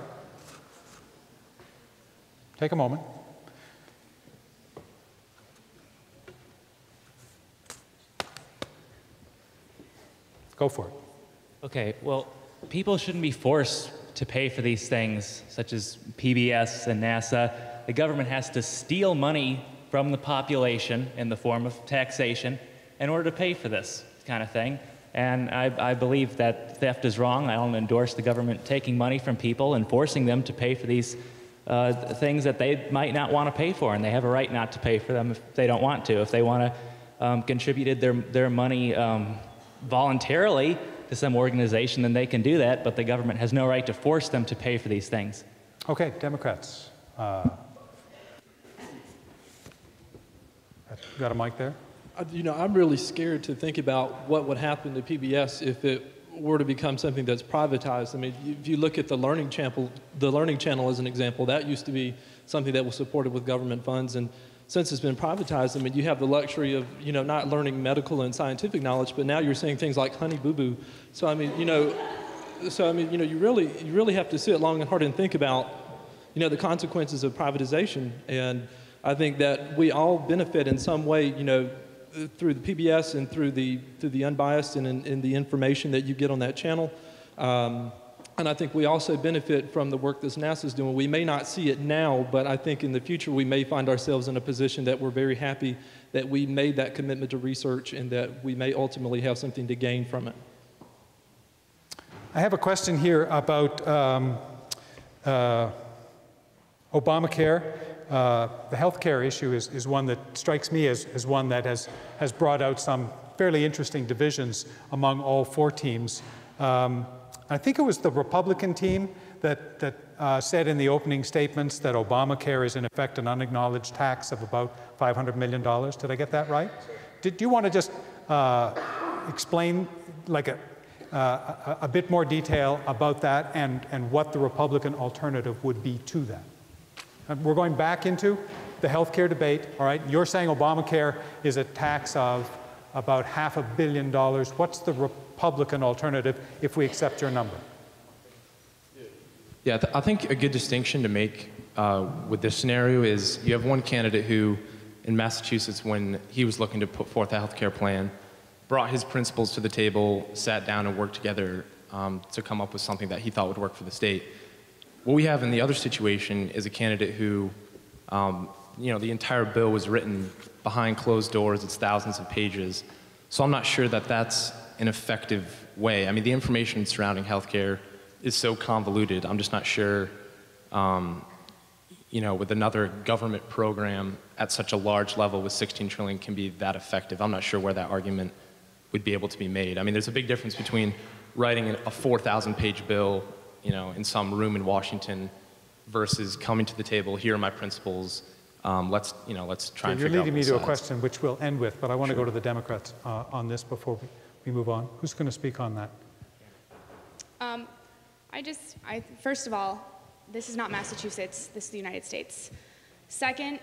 Take a moment. Go for it. Okay, well, people shouldn't be forced to pay for these things, such as PBS and NASA. The government has to steal money from the population in the form of taxation in order to pay for this kind of thing. And I believe that theft is wrong. I don't endorse the government taking money from people and forcing them to pay for these things that they might not want to pay for, and they have a right not to pay for them if they don't want to. If they want to contribute their money voluntarily to some organization, then they can do that, but the government has no right to force them to pay for these things. Okay, Democrats. Got a mic there? You know, I'm really scared to think about what would happen to PBS if it were to become something that's privatized. I mean, if you look at the Learning Channel as an example, that used to be something that was supported with government funds, and since it's been privatized, I mean, you have the luxury of, you know, not learning medical and scientific knowledge, but now you're seeing things like Honey Boo Boo. So I mean, you know, you really have to sit long and hard and think about, you know, the consequences of privatization. And I think that we all benefit in some way, you know, through the PBS and through the unbiased and in the information that you get on that channel. And I think we also benefit from the work that NASA's doing. We may not see it now, but I think in the future we may find ourselves in a position that we're very happy that we made that commitment to research and that we may ultimately have something to gain from it. I have a question here about Obamacare. The health care issue is one that strikes me as one that has brought out some fairly interesting divisions among all four teams. I think it was the Republican team that said in the opening statements that Obamacare is in effect an unacknowledged tax of about $500 million. Did I get that right? Do you want to just explain like a bit more detail about that and what the Republican alternative would be to that? We're going back into the healthcare debate, all right? You're saying Obamacare is a tax of about $500 million. What's the Republican alternative if we accept your number? Yeah, I think a good distinction to make with this scenario is you have one candidate who, in Massachusetts, when he was looking to put forth a health care plan, brought his principals to the table, sat down and worked together to come up with something that he thought would work for the state. What we have in the other situation is a candidate who, you know, the entire bill was written behind closed doors. It's thousands of pages. So I'm not sure that that's an effective way. I mean, the information surrounding healthcare is so convoluted. I'm just not sure, you know, with another government program at such a large level with $16 trillion can be that effective. I'm not sure where that argument would be able to be made. I mean, there's a big difference between writing a 4,000-page bill, you know, in some room in Washington versus coming to the table, here are my principles, let's try and figure out. You're leading me to a sides. question which we'll end with, but I want to go to the Democrats on this before we move on. Who's going to speak on that? First of all, this is not Massachusetts, this is the United States. Second,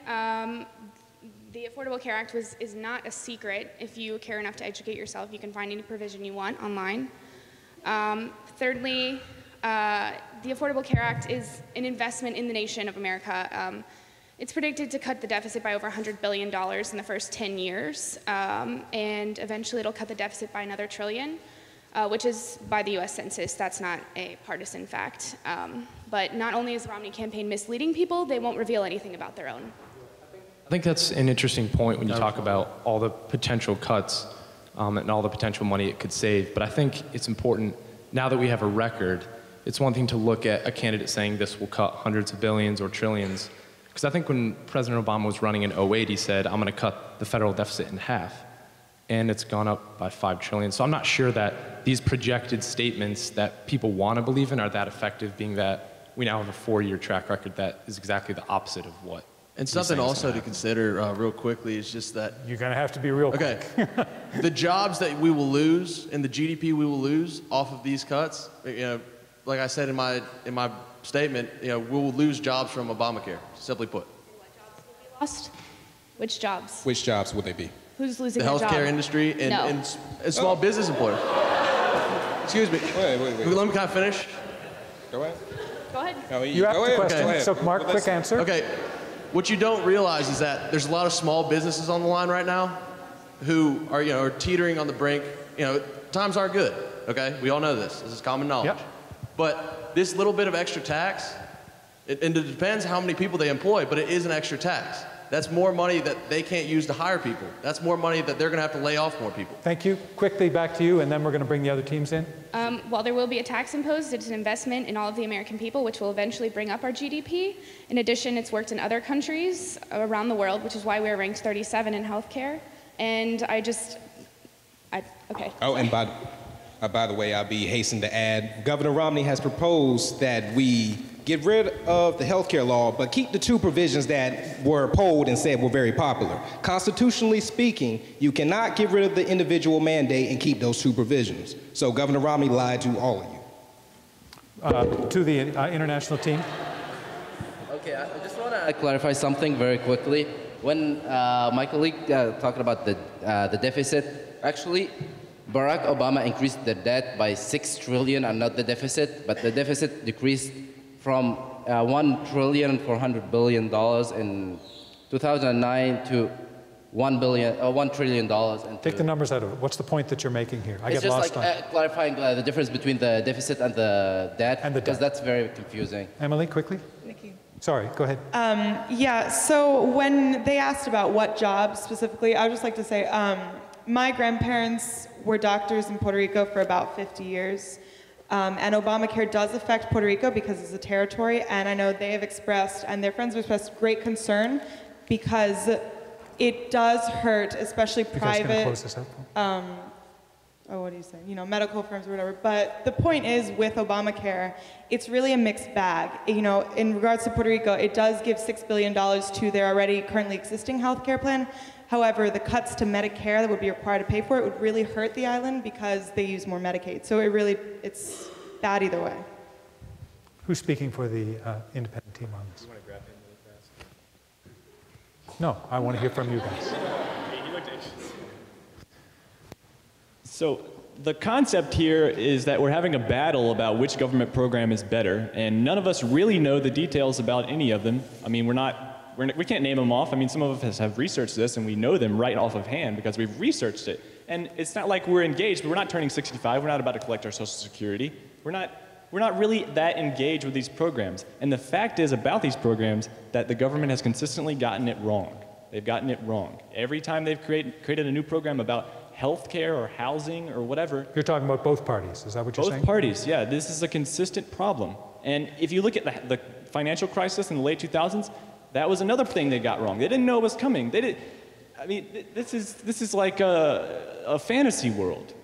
The Affordable Care Act is not a secret. If you care enough to educate yourself, you can find any provision you want online. Thirdly, the Affordable Care Act is an investment in the nation of America. It's predicted to cut the deficit by over $100 billion in the first 10 years, and eventually it'll cut the deficit by another $1 trillion, which is by the US Census. That's not a partisan fact. But not only is the Romney campaign misleading people, they won't reveal anything about their own. I think that's an interesting point when you talk about all the potential cuts and all the potential money it could save. But I think it's important, now that we have a record, it's one thing to look at a candidate saying this will cut hundreds of billions or trillions. Because I think when President Obama was running in 2008, he said, I'm going to cut the federal deficit in half. And it's gone up by $5 trillion. So I'm not sure that these projected statements that people want to believe in are that effective, being that we now have a 4-year track record that is exactly the opposite of what. And something also to consider real quickly is just that you're going to have to be real quick. Okay, the jobs that we will lose and the GDP we will lose off of these cuts, like I said in my statement, we will lose jobs from Obamacare. Simply put. What jobs will be lost? Which jobs? Which jobs would they be? Who's losing the their job? healthcare industry and small business employers. Excuse me. Wait. Let me kind of finish. Go ahead. Go ahead. No, you asked the question, okay. so Mark, quick answer. Okay. What you don't realize is that there's a lot of small businesses on the line right now who are, are teetering on the brink. Times aren't good, okay? We all know this. This is common knowledge. Yep. But this little bit of extra tax, and it depends how many people they employ, but it is an extra tax. That's more money that they can't use to hire people. That's more money that they're going to have to lay off more people. Thank you. Quickly back to you, and then we're going to bring the other teams in. While there will be a tax imposed, it's an investment in all of the American people, which will eventually bring up our GDP. In addition, it's worked in other countries around the world, which is why we're ranked 37 in healthcare. And okay. Oh, and by the way, I'll be hastened to add, Governor Romney has proposed that we get rid of the healthcare law, but keep the 2 provisions that were polled and said were very popular. Constitutionally speaking, you cannot get rid of the individual mandate and keep those 2 provisions. So Governor Romney lied to all of you. To the international team. Okay, I just want to clarify something very quickly. When my colleague talked about the deficit, actually, Barack Obama increased the debt by $6 trillion and not the deficit, but the deficit decreased from $1.4 trillion in 2009 to $1 trillion. Take the numbers out of it. What's the point that you're making here? I it's get lost just like clarifying the difference between the deficit and the debt, because that's very confusing. Emily, quickly. Nikki. Sorry, go ahead. Yeah, so when they asked about what jobs specifically, I would just like to say, my grandparents were doctors in Puerto Rico for about 50 years. And Obamacare does affect Puerto Rico because it's a territory, and I know they have expressed, and their friends have expressed great concern because it does hurt, especially private, what do you say? Medical firms or whatever. But the point is, with Obamacare, it's really a mixed bag. In regards to Puerto Rico, it does give $6 billion to their already currently existing health care plan. However, the cuts to Medicare that would be required to pay for it would really hurt the island because they use more Medicaid. So it's bad either way. Who's speaking for the independent team on this? No, I want to hear from you guys. So the concept here is that we're having a battle about which government program is better, and none of us really know the details about any of them. I mean, we can't name them off. I mean, some of us have researched this, and we know them right off of hand because we've researched it. And it's not like we're engaged, but we're not turning 65. We're not about to collect our Social Security. We're not really that engaged with these programs. And the fact is about these programs that the government has consistently gotten it wrong. They've gotten it wrong. Every time they've created a new program about health care or housing or whatever. You're talking about both parties. Is that what you're saying? Both parties, yeah. This is a consistent problem. And if you look at the financial crisis in the late 2000s, that was another thing they got wrong. They didn't know it was coming. This is like a fantasy world.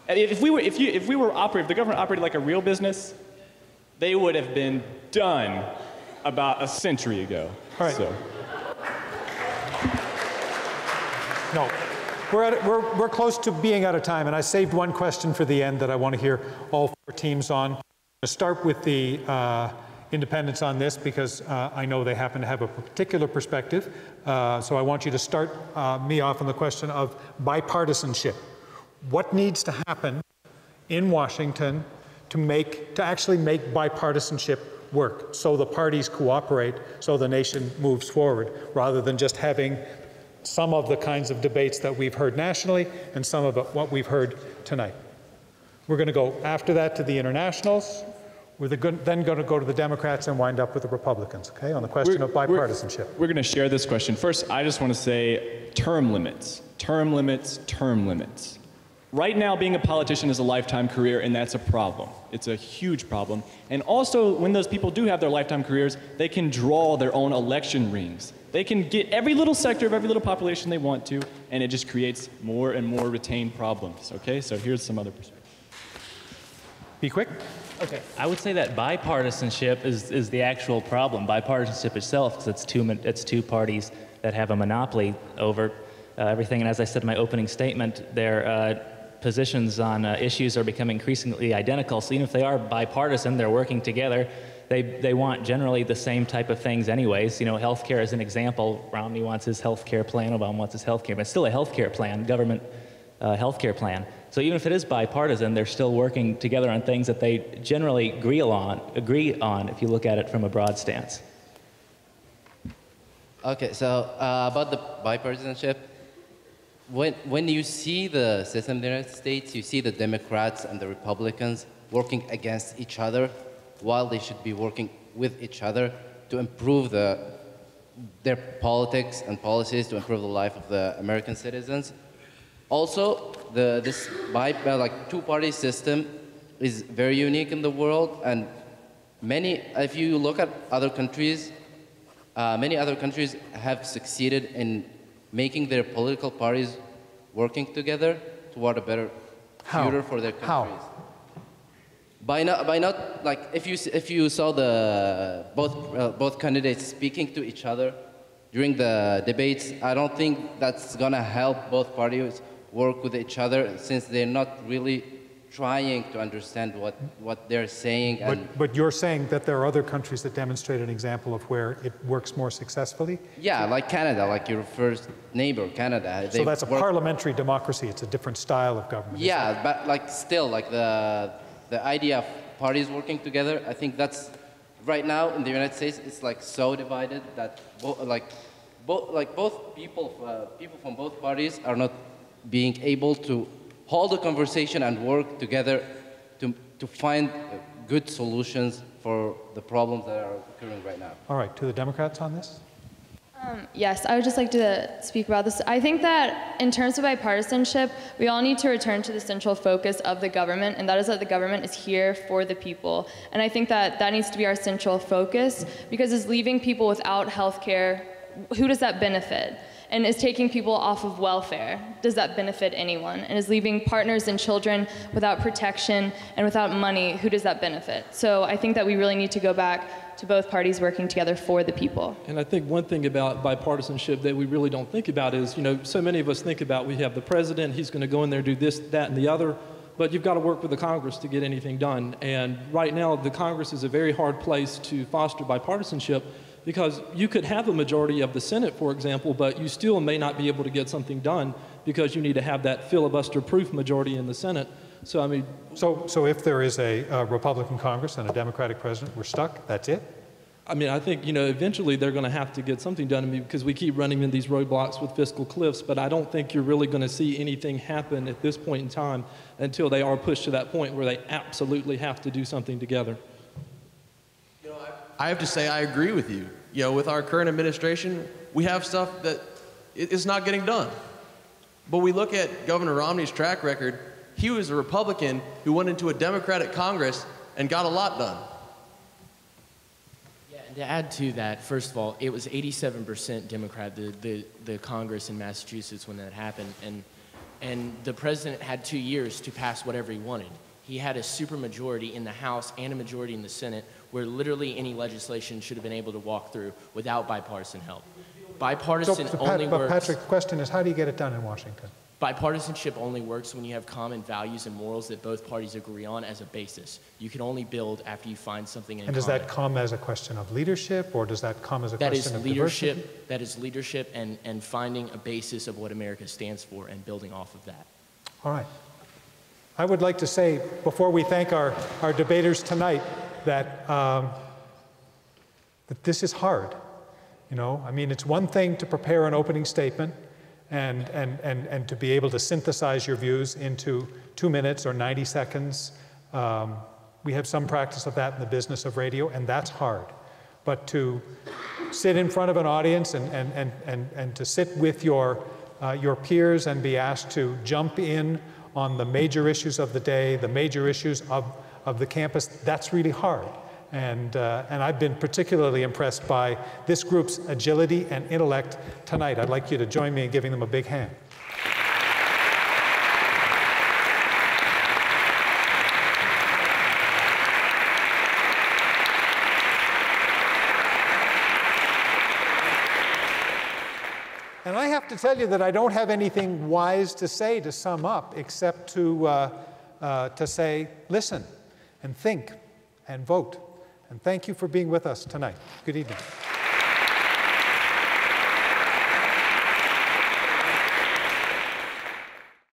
If the government operated like a real business, they would have been done about a century ago. All right. So. No, we're close to being out of time, and I saved one question for the end that I want to hear all 4 teams on. I'm going to start with the independents on this because I know they happen to have a particular perspective. So I want you to start me off on the question of bipartisanship. What needs to happen in Washington to actually make bipartisanship work, so the parties cooperate, so the nation moves forward, rather than just having some of the kinds of debates that we've heard nationally and some of what we've heard tonight. We're going to go after that to the internationals. We're then going to go to the Democrats and wind up with the Republicans, okay, on the question of bipartisanship. We're going to share this question. First, I just want to say term limits, term limits, term limits. Right now, being a politician is a lifetime career, and that's a problem. It's a huge problem. And also, when those people do have their lifetime careers, they can draw their own election rings. They can get every little sector of every little population they want to, and it just creates more and more retained problems, okay? So here's some other perspective. Be quick. Okay. I would say that bipartisanship is the actual problem. Bipartisanship itself, because it's two parties that have a monopoly over everything. And as I said in my opening statement, their positions on issues are becoming increasingly identical. So even if they are bipartisan, they're working together. They want generally the same type of things anyways. You know, healthcare is an example. Romney wants his healthcare plan, Obama wants his healthcare, but it's still a healthcare plan, government healthcare plan. So even if it is bipartisan, they're still working together on things that they generally agree on if you look at it from a broad stance. Okay, so about the bipartisanship, when you see the system in the United States, you see the Democrats and the Republicans working against each other while they should be working with each other to improve their politics and policies to improve the life of the American citizens. Also, this two-party system is very unique in the world, and if you look at other countries, many other countries have succeeded in making their political parties working together toward a better future for their countries. How? By not like if you saw both candidates speaking to each other during the debates, I don't think that's gonna help both parties work with each other, since they're not really trying to understand what they're saying. But you're saying that there are other countries that demonstrate an example of where it works more successfully? Yeah, like Canada, like your first neighbor, Canada. So that's a parliamentary democracy. It's a different style of government. Yeah, but like still, like the idea of parties working together, I think that's right now in the United States, it's like so divided that both people from both parties are not being able to hold a conversation and work together to find good solutions for the problems that are occurring right now. All right, to the Democrats on this? Yes, I would just like to speak about this. I think that in terms of bipartisanship, we all need to return to the central focus of the government, and that is that the government is here for the people. And I think that that needs to be our central focus, because it's leaving people without health care. Who does that benefit? And is taking people off of welfare, does that benefit anyone? And is leaving partners and children without protection and without money, who does that benefit? So I think that we really need to go back to both parties working together for the people. And I think one thing about bipartisanship that we really don't think about is, so many of us think about we have the president, he's going to go in there and do this, that, and the other, but you've got to work with the Congress to get anything done. And right now, the Congress is a very hard place to foster bipartisanship, because you could have a majority of the Senate, for example, but you still may not be able to get something done because you need to have that filibuster-proof majority in the Senate. So, I mean... So if there is a Republican Congress and a Democratic president, we're stuck? That's it? I mean, I think, eventually they're going to have to get something done, because we keep running into these roadblocks with fiscal cliffs, but I don't think you're really going to see anything happen at this point in time until they are pushed to that point where they absolutely have to do something together. I have to say I agree with you. With our current administration, we have stuff that is not getting done. But we look at Governor Romney's track record. He was a Republican who went into a Democratic Congress and got a lot done. Yeah, and to add to that, first of all, it was 87% Democrat, the Congress in Massachusetts when that happened. And the president had 2 years to pass whatever he wanted. He had a supermajority in the House and a majority in the Senate, where literally any legislation should have been able to walk through without bipartisan help. Bipartisan only works. But Patrick, the question is, how do you get it done in Washington? Bipartisanship only works when you have common values and morals that both parties agree on as a basis. You can only build after you find something in common. And does that come as a question of leadership, or does that come as a question of diversity? That is leadership and finding a basis of what America stands for and building off of that. All right. I would like to say, before we thank our debaters tonight, that, that this is hard. You know, I mean, it's one thing to prepare an opening statement and to be able to synthesize your views into 2 minutes or 90 seconds. We have some practice of that in the business of radio, and that's hard. But to sit in front of an audience and to sit with your peers and be asked to jump in on the major issues of the day, the major issues of the campus, that's really hard. And I've been particularly impressed by this group's agility and intellect tonight. I'd like you to join me in giving them a big hand. And I have to tell you that I don't have anything wise to say to sum up, except to say, listen and think and vote. And thank you for being with us tonight. Good evening.